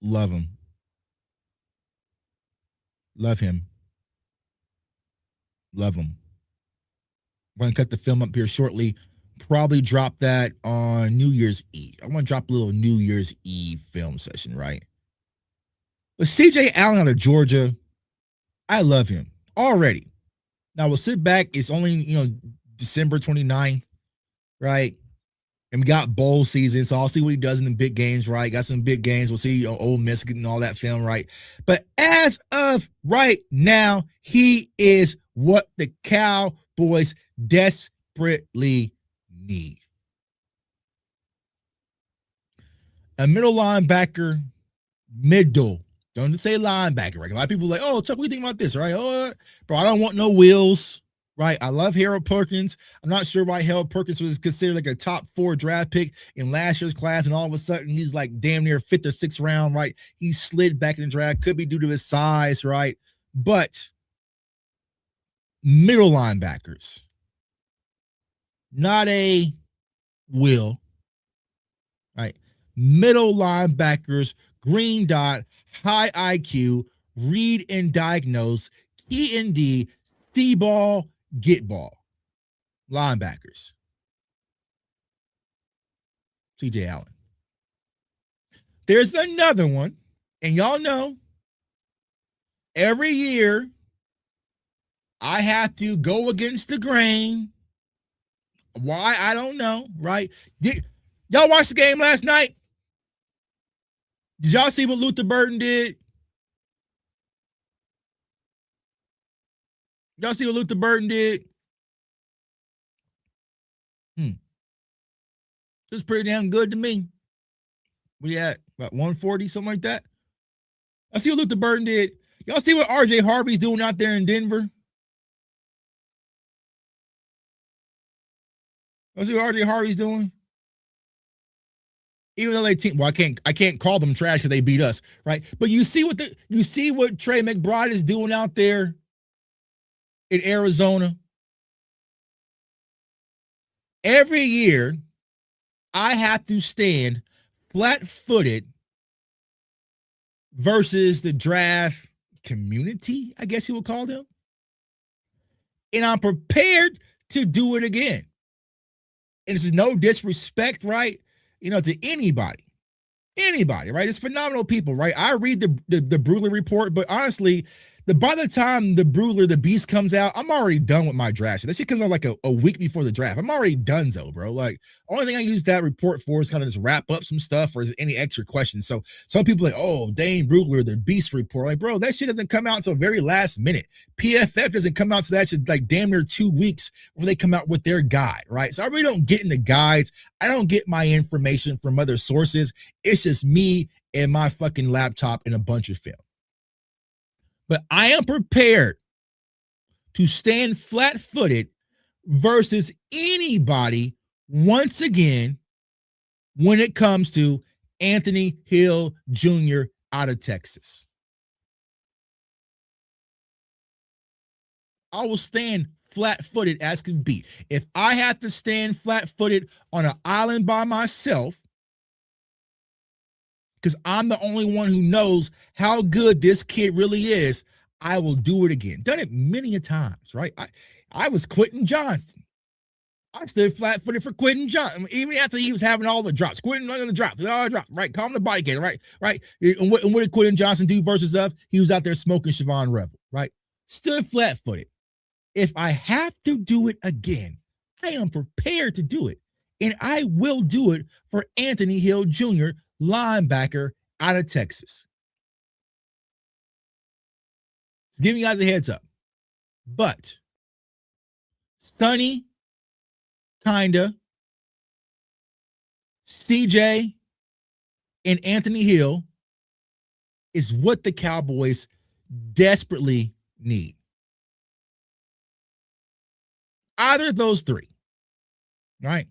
Love him. Love him. Love him. I'm going to cut the film up here shortly. Probably drop that on New Year's Eve. I want to drop a little New Year's Eve film session, right? But CJ Allen out of Georgia, I love him already. Now we'll sit back. It's only, you know, December 29th, right? And we got bowl season, so I'll see what he does in the big games, right? Got some big games. We'll see, you know, Ole Miss getting all that film, right? But as of right now, he is what the Cowboys desperately need. A middle linebacker, middle. Don't say linebacker, right? A lot of people are like, oh, Chuck, what do you think about this, right? Oh, bro, I don't want no wheels, right? I love Harold Perkins. I'm not sure why Harold Perkins was considered like a top 4 draft pick in last year's class, and all of a sudden he's like damn near 5th or 6th round, right? He slid back in the draft. Could be due to his size, right? But middle linebackers, not a will, right? Middle linebackers, green dot, high IQ, read and diagnose, key and D, see ball, get ball. Linebackers. CJ Allen. There's another one, and y'all know every year I have to go against the grain. Why? I don't know, right? Y'all watch the game last night? Did y'all see what Luther Burden did? Y'all see what Luther Burden did? It was pretty damn good to me. We at about 140, something like that. I see what Luther Burden did. Y'all see what RJ Harvey's doing out there in Denver? Y'all see what RJ Harvey's doing? Even though they team, well, I can't call them trash because they beat us, right? But you see what Trey McBride is doing out there in Arizona. Every year, I have to stand flat-footed versus the draft community, I guess you would call them. And I'm prepared to do it again. And this is no disrespect, right? You know, to anybody, right? It's phenomenal people, right? I read the Brugler report, but honestly, by the time the Brugler, the Beast comes out, I'm already done with my draft. That shit comes out like a week before the draft. I'm already done, though, bro. Like, only thing I use that report for is kind of just wrap up some stuff or is any extra questions. So some people are like, oh, Dane Brugler, the Beast report. Like, bro, that shit doesn't come out until very last minute. PFF doesn't come out to that shit like damn near 2 weeks where they come out with their guide, right? So I really don't get in the guides. I don't get my information from other sources. It's just me and my fucking laptop and a bunch of film. But I am prepared to stand flat-footed versus anybody once again when it comes to Anthony Hill Jr. out of Texas. I will stand flat-footed as can be. If I have to stand flat-footed on an island by myself, because I'm the only one who knows how good this kid really is, I will do it again. Done it many a times, right? I was Quentin Johnson. I stood flat-footed for Quentin Johnson, even after he was having all the drops. Quentin on the drops, all the drops, right? Calm the body game, right? Right. And what did Quentin Johnson do versus us? He was out there smoking Siobhan Rebel, right? Stood flat-footed. If I have to do it again, I am prepared to do it. And I will do it for Anthony Hill Jr., linebacker out of Texas. So giving you guys a heads up. But Sonny, kinda, CJ, and Anthony Hill is what the Cowboys desperately need. Either of those three, right?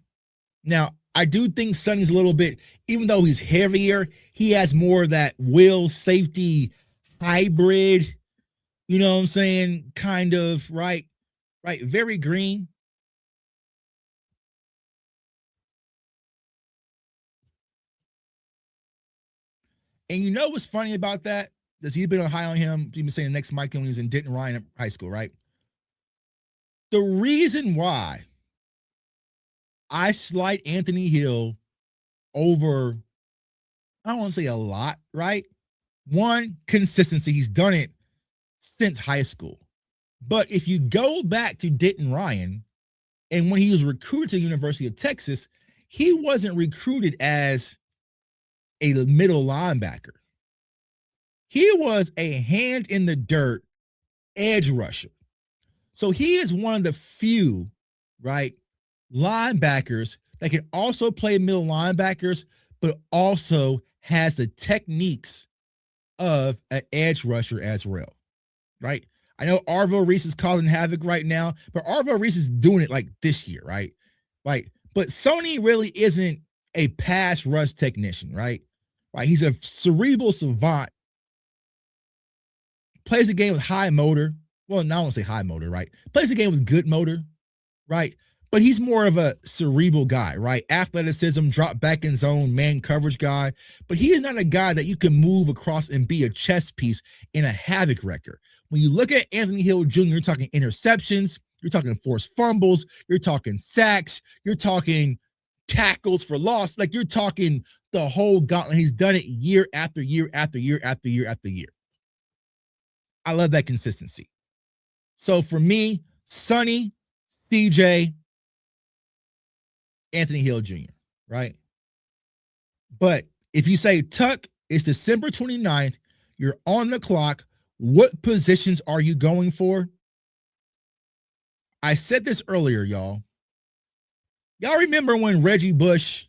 Now, I do think Sonny's a little bit, even though he's heavier, he has more of that will safety hybrid, you know what I'm saying? Kind of, right? Right. Very green. And you know what's funny about that? Because he's been high on him. He's been saying the next Mike when he was in Denton Ryan high school, right? The reason why I slight Anthony Hill over, I don't want to say a lot, right? One, consistency. He's done it since high school. But if you go back to Denton Ryan, and when he was recruited to the University of Texas, he wasn't recruited as a middle linebacker. He was a hand in the dirt edge rusher. So he is one of the few, right, linebackers that can also play middle linebackers, but also has the techniques of an edge rusher as well, right? I know Arvo Reese is causing havoc right now, but Arvo Reese is doing it like this year, right? Like, but Sonny really isn't a pass rush technician, right? Right? He's a cerebral savant, plays the game with high motor. Well, no, I won't say high motor, right? Plays the game with good motor, right? But he's more of a cerebral guy, right? Athleticism, drop back in zone, man coverage guy. But he is not a guy that you can move across and be a chess piece in a havoc wrecker. When you look at Anthony Hill Jr., you're talking interceptions, you're talking forced fumbles, you're talking sacks, you're talking tackles for loss. Like you're talking the whole gauntlet. He's done it year after year after year after year after year. I love that consistency. So for me, Sonny, CJ, Anthony Hill Jr., right? But if you say, Tuck, it's December 29th, you're on the clock, what positions are you going for? I said this earlier, y'all. Y'all remember when Reggie Bush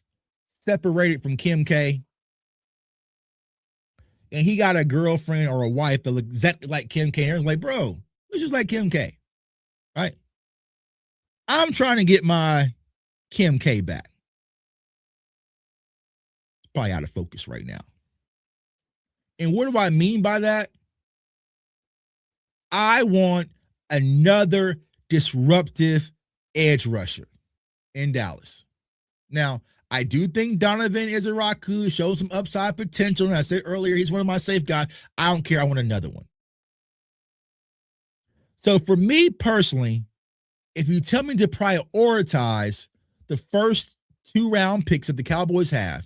separated from Kim K? And he got a girlfriend or a wife that looked exactly like Kim K. And everyone's like, bro, it's just like Kim K. Right? I'm trying to get my Kim K back. It's probably out of focus right now. And what do I mean by that? I want another disruptive edge rusher in Dallas. Now, I do think Donovan Izaraku shows some upside potential. And I said earlier, he's one of my safe guys. I don't care. I want another one. So for me personally, if you tell me to prioritize the first 2-round picks that the Cowboys have,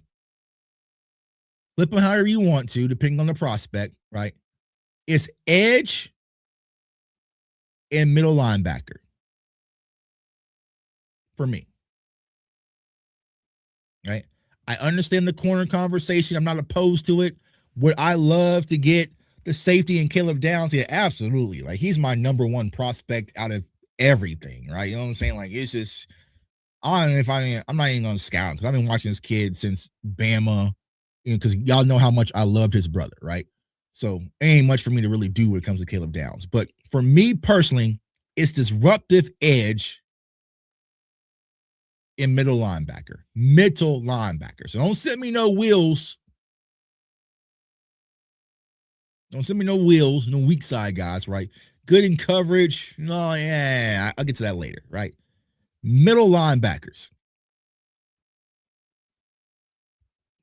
flip them however you want to, depending on the prospect, right? It's edge and middle linebacker for me. Right? I understand the corner conversation. I'm not opposed to it. Would I love to get the safety and Caleb Downs? Yeah, absolutely. Like he's my number one prospect out of everything, right? You know what I'm saying? Like it's just, I don't know if I'm not even gonna scout because I've been watching this kid since Bama, you know, because y'all know how much I loved his brother, right? So it ain't much for me to really do when it comes to Caleb Downs. But for me personally, it's disruptive edge in middle linebacker. So don't send me no wheels. Don't send me no wheels, no weak side guys, right? Good in coverage. No, yeah, I'll get to that later, right? Middle linebackers.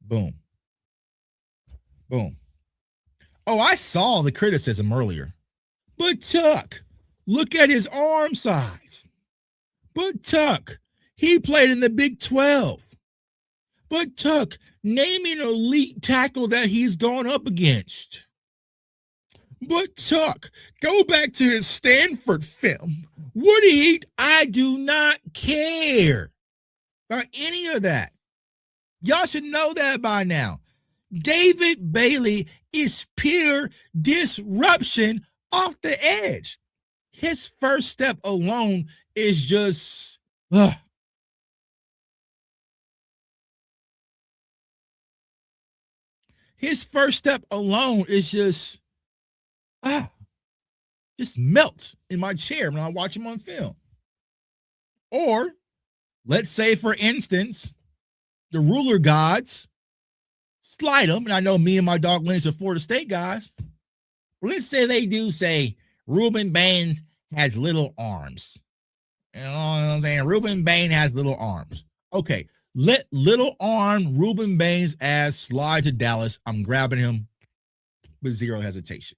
Boom. Boom. Oh, I saw the criticism earlier. But Tuck, look at his arm size. But Tuck, he played in the Big 12. But Tuck, name an elite tackle that he's gone up against. But Tuck, go back to his Stanford film. Woody, I do not care about any of that. Y'all should know that by now. David Bailey is pure disruption off the edge. His first step alone is just his first step alone is just melt in my chair when I watch him on film. Or let's say, for instance, the ruler gods slide him, and I know me and my dog Lynch are Florida State guys. But let's say they do say Ruben Baines has little arms. You know what I'm saying? Ruben Baines has little arms. Okay, let little arm Ruben Baines ass slide to Dallas. I'm grabbing him with zero hesitation.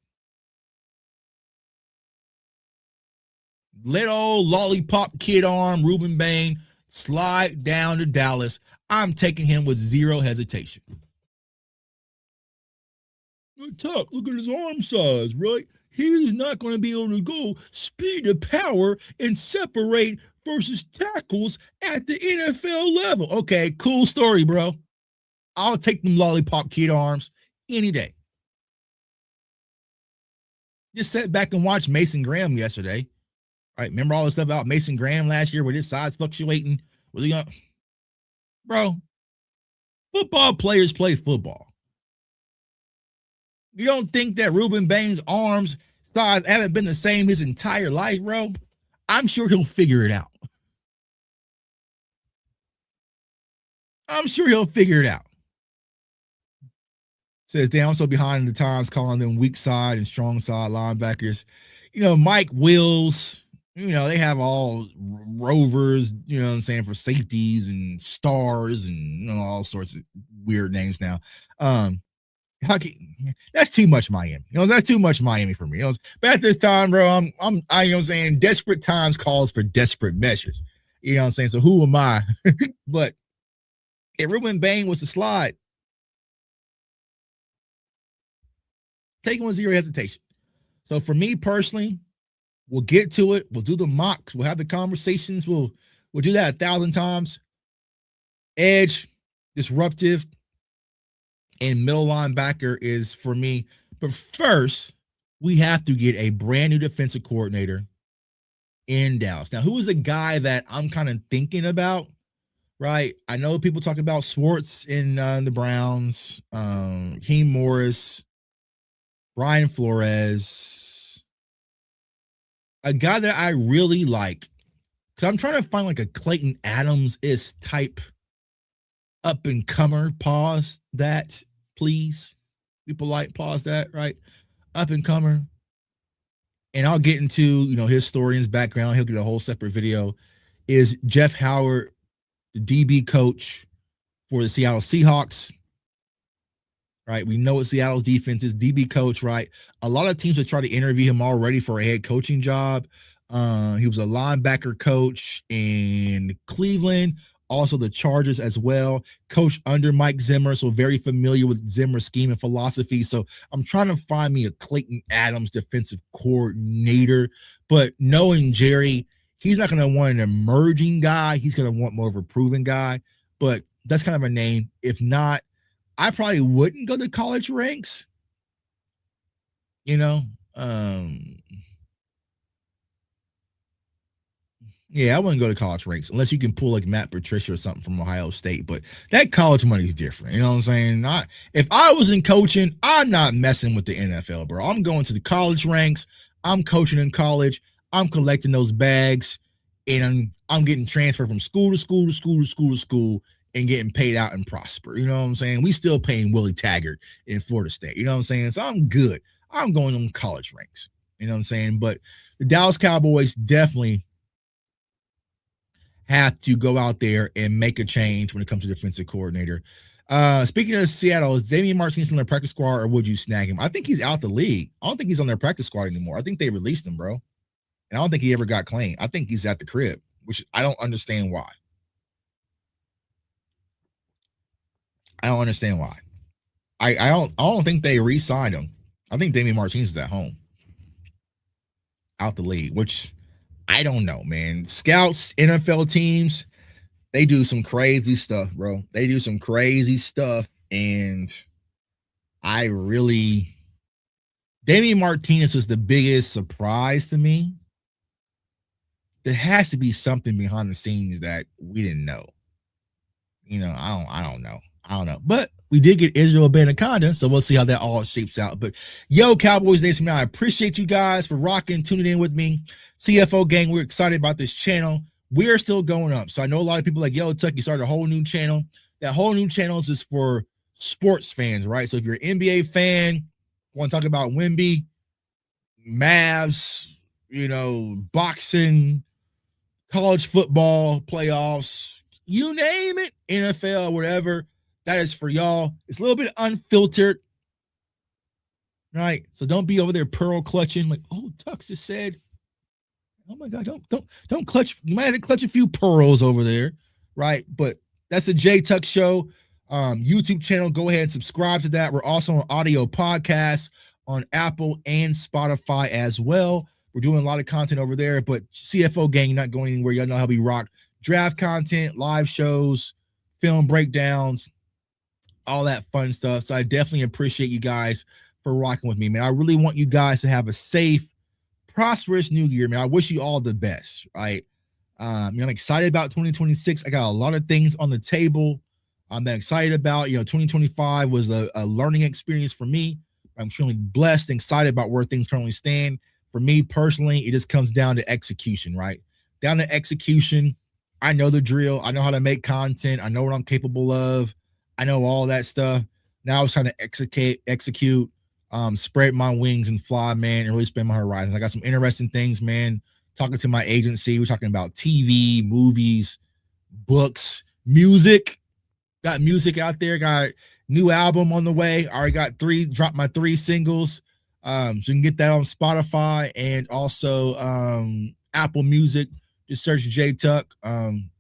Little lollipop kid arm Ruben Baines slide down to Dallas. I'm taking him with zero hesitation. Tuck, look at his arm size, right? He's not going to be able to go speed to power and separate versus tackles at the NFL level. Okay, cool story, bro. I'll take them lollipop kid arms any day. Just sat back and watched Mason Graham yesterday. All right, remember all the stuff about Mason Graham last year with his size fluctuating? Was he bro, football players play football. You don't think that Ruben Baines' arms size haven't been the same his entire life, bro? I'm sure he'll figure it out. Says, damn, I'm so behind the times calling them weak side and strong side linebackers. You know, Mike Wills, you know, they have all rovers, you know what I'm saying, for safeties and stars and, you know, all sorts of weird names now. That's too much Miami. You know, that's too much Miami for me. You know, but at this time, bro, I you know what I'm saying, desperate times calls for desperate measures. You know what I'm saying? So who am I? But if Ruben Baines was to slide, take him with zero hesitation. So for me personally, we'll get to it. We'll do the mocks. We'll have the conversations. We'll do that 1,000 times. Edge, disruptive, and middle linebacker is for me. But first, we have to get a brand new defensive coordinator in Dallas. Now, who is a guy that I'm kind of thinking about, right? I know people talk about Swartz in the Browns, Keem Morris, Brian Flores. A guy that I really like, because I'm trying to find like a Clayton Adams-ish type up-and-comer. Pause that, please. Be polite. Pause that, right? Up-and-comer. And I'll get into, you know, his story and his background. He'll get a whole separate video. Is Jeff Howard, the DB coach for the Seattle Seahawks. Right? We know what Seattle's defense is. DB coach, right? A lot of teams have tried to interview him already for a head coaching job. He was a linebacker coach in Cleveland, also the Chargers as well. Coach under Mike Zimmer, so very familiar with Zimmer's scheme and philosophy. So I'm trying to find me a Clayton Adams defensive coordinator. But knowing Jerry, he's not going to want an emerging guy. He's going to want more of a proven guy. But that's kind of a name. If not, I probably wouldn't go to college ranks. You know, yeah, I wouldn't go to college ranks unless you can pull like Matt Patricia or something from Ohio State. But that college money is different. You know what I'm saying? If I was in coaching, I'm not messing with the NFL, bro. I'm going to the college ranks. I'm coaching in college. I'm collecting those bags, and I'm getting transferred from school to school to school to school to school and getting paid out and prosper. You know what I'm saying? We still paying Willie Taggart in Florida State. You know what I'm saying? So I'm good. I'm going on college ranks. You know what I'm saying? But the Dallas Cowboys definitely have to go out there and make a change when it comes to defensive coordinator. Speaking of Seattle, is Damian Martinez on their practice squad or would you snag him? I think he's out the league. I don't think he's on their practice squad anymore. I think they released him, bro. And I don't think he ever got claimed. I think he's at the crib, which I don't understand why. I don't understand why. I don't think they re-signed him. I think Damian Martinez is at home. Out the league, which I don't know, man. Scouts, NFL teams, they do some crazy stuff, bro. They do some crazy stuff. And Damian Martinez was the biggest surprise to me. There has to be something behind the scenes that we didn't know. I don't know. But we did get Israel Anaconda, so we'll see how that all shapes out. But yo, Cowboys Nation, I appreciate you guys for rocking, tuning in with me. CFO gang, we're excited about this channel. We're still going up. So I know a lot of people like, yo, Tuck, you started a whole new channel. That whole new channel is just for sports fans, right? So if you're an NBA fan, want to talk about Wemby, Mavs, boxing, college football, playoffs, you name it, NFL, whatever, that is for y'all. It's a little bit unfiltered, right? So don't be over there pearl clutching like, oh, Tux just said, oh my God, don't clutch. You might have to clutch a few pearls over there, right? But that's the J Tuck Show YouTube channel. Go ahead and subscribe to that. We're also on audio podcasts on Apple and Spotify as well. We're doing a lot of content over there, but CFO gang not going anywhere. Y'all know how we rock draft content, live shows, film breakdowns, all that fun stuff. So I definitely appreciate you guys for rocking with me, man. I really want you guys to have a safe, prosperous new year, man. I wish you all the best, right? I'm excited about 2026. I got a lot of things on the table I'm excited about. 2025 was a learning experience for me. I'm feeling blessed and excited about where things currently stand. For me personally, it just comes down to execution, right? Down to execution. I know the drill. I know how to make content. I know what I'm capable of. I know all that stuff. Now I was trying to execute, spread my wings and fly, man, and really expand my horizons. I got some interesting things, man. Talking to my agency. We're talking about TV, movies, books, music. Got music out there. Got new album on the way. I already dropped my 3 singles. So you can get that on Spotify and also Apple Music. Just search J Tuck.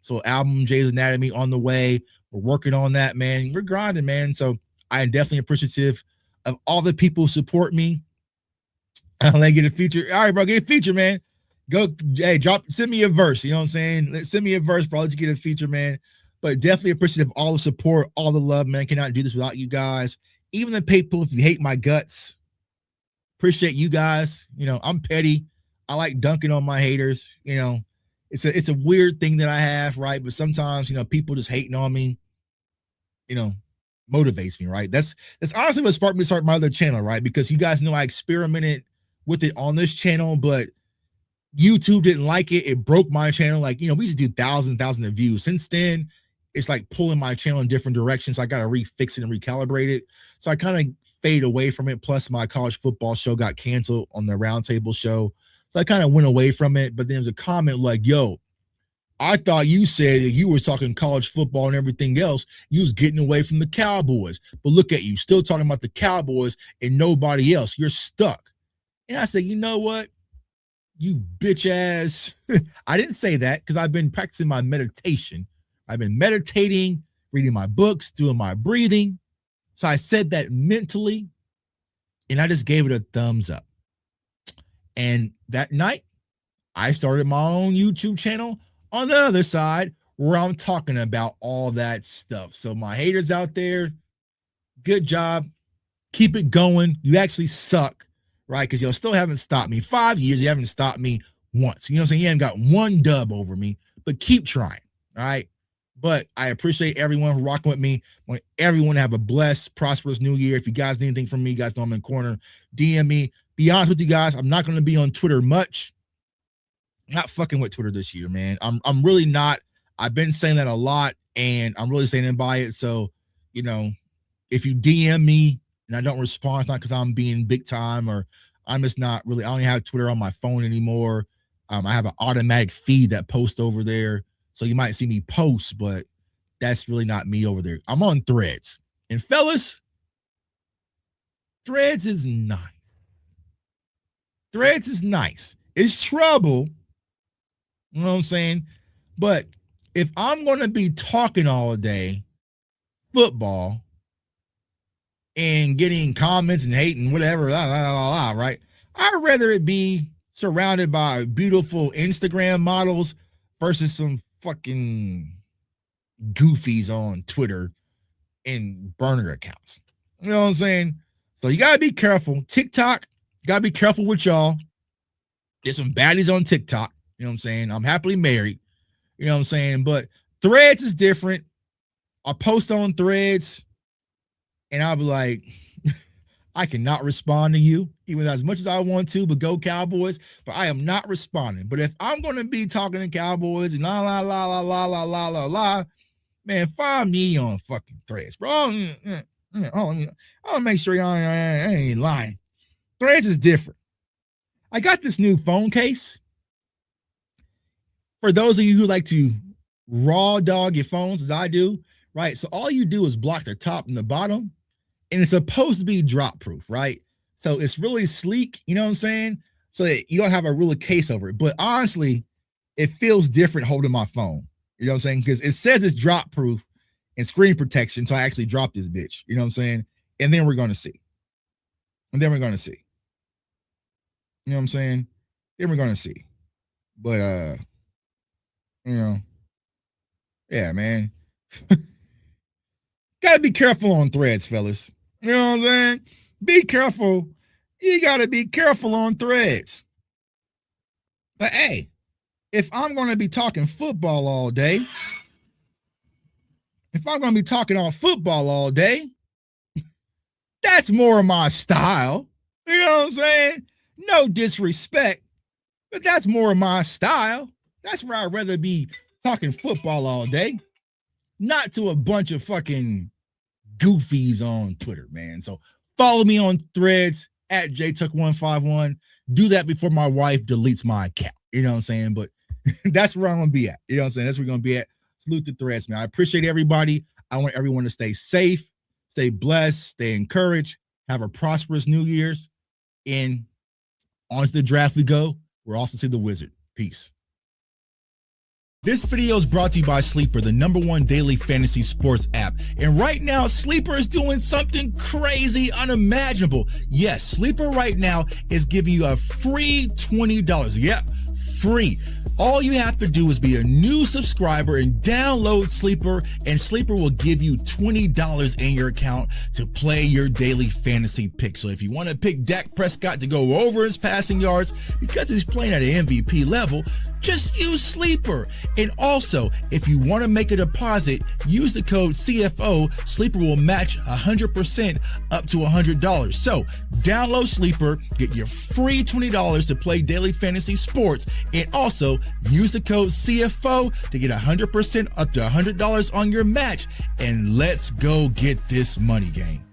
So album Jay's Anatomy on the way. We're working on that, man. We're grinding, man. So I am definitely appreciative of all the people who support me. I'll let you get a feature. All right, bro, get a feature, man. Go, hey, send me a verse. You know what I'm saying? Send me a verse, bro. I'll let you get a feature, man. But definitely appreciative of all the support, all the love, man. Cannot do this without you guys. Even the people, if you hate my guts, appreciate you guys. I'm petty. I like dunking on my haters. It's a weird thing that I have, right? But sometimes, people just hating on me, motivates me, right? That's honestly what sparked me to start my other channel, right? Because you guys know I experimented with it on this channel, but YouTube didn't like it. It broke my channel. Like, we used to do thousands of views. Since then, it's like pulling my channel in different directions. So I got to refix it and recalibrate it. So I kind of fade away from it. Plus, my college football show got canceled on the Roundtable show. So I kind of went away from it. But then there was a comment like, yo, I thought you said that you were talking college football and everything else. You was getting away from the Cowboys. But look at you, still talking about the Cowboys and nobody else. You're stuck. And I said, you know what? You bitch ass. I didn't say that because I've been practicing my meditation. I've been meditating, reading my books, doing my breathing. So I said that mentally, and I just gave it a thumbs up. And that night, I started my own YouTube channel on the other side where I'm talking about all that stuff. So my haters out there, good job. Keep it going. You actually suck, right? Because you still haven't stopped me. 5 years, you haven't stopped me once. You know what I'm saying? You haven't got one dub over me, but keep trying, all right? But I appreciate everyone who rocking with me. I want everyone to have a blessed, prosperous new year. If you guys need anything from me, you guys know I'm in the corner. DM me. Be honest with you guys, I'm not going to be on Twitter much. I'm not fucking with Twitter this year, man. I'm really not. I've been saying that a lot, and I'm really standing by it. So, if you DM me and I don't respond, it's not because I'm being big time or I'm just not really. I don't have Twitter on my phone anymore. I have an automatic feed that posts over there. So you might see me post, but that's really not me over there. I'm on Threads. And fellas, Threads is nice. Threads is nice. It's trouble. You know what I'm saying? But if I'm going to be talking all day football and getting comments and hating, whatever, right? I'd rather it be surrounded by beautiful Instagram models versus some fucking goofies on Twitter and burner accounts. You know what I'm saying? So you got to be careful. TikTok, you got to be careful with y'all. There's some baddies on TikTok. You know what I'm saying? I'm happily married. You know what I'm saying? But Threads is different. I post on Threads and I'll be like, I cannot respond to you, even as much as I want to, but go Cowboys. But I am not responding. But if I'm going to be talking to Cowboys and la, man, find me on fucking Threads, bro. I'll make sure y'all ain't lying. Threads is different. I got this new phone case. For those of you who like to raw dog your phones as I do, right? So all you do is block the top and the bottom, and it's supposed to be drop proof, right? So it's really sleek, you know what I'm saying? So you don't have a real case over it. But honestly, it feels different holding my phone. You know what I'm saying? Because it says it's drop proof and screen protection. So I actually dropped this bitch. You know what I'm saying? And then we're going to see. You know what I'm saying? Then we're going to see. But, yeah, man. Gotta be careful on Threads, fellas. You know what I'm saying? Be careful. You gotta be careful on Threads. But hey, if I'm gonna be talking football all day, that's more of my style. You know what I'm saying? No disrespect, but that's more of my style. That's where I'd rather be talking football all day, not to a bunch of fucking goofies on Twitter, man. So follow me on Threads at jtuck151. Do that before my wife deletes my account. You know what I'm saying? But that's where I'm going to be at. You know what I'm saying? That's where we're going to be at. Salute to Threads, man. I appreciate everybody. I want everyone to stay safe, stay blessed, stay encouraged, have a prosperous New Year's. And on to the draft we go. We're off to see the Wizard. Peace. This video is brought to you by Sleeper, the #1 daily fantasy sports app. And right now, Sleeper is doing something crazy, unimaginable. Yes, Sleeper right now is giving you a free $20. Yep, free. All you have to do is be a new subscriber and download Sleeper, and Sleeper will give you $20 in your account to play your daily fantasy pick. So if you want to pick Dak Prescott to go over his passing yards because he's playing at an MVP level, just use Sleeper. And also, if you want to make a deposit, use the code CFO. Sleeper will match 100% up to $100. So download Sleeper, get your free $20 to play daily fantasy sports, and also use the code CFO to get 100% up to $100 on your match. And let's go get this money, gang.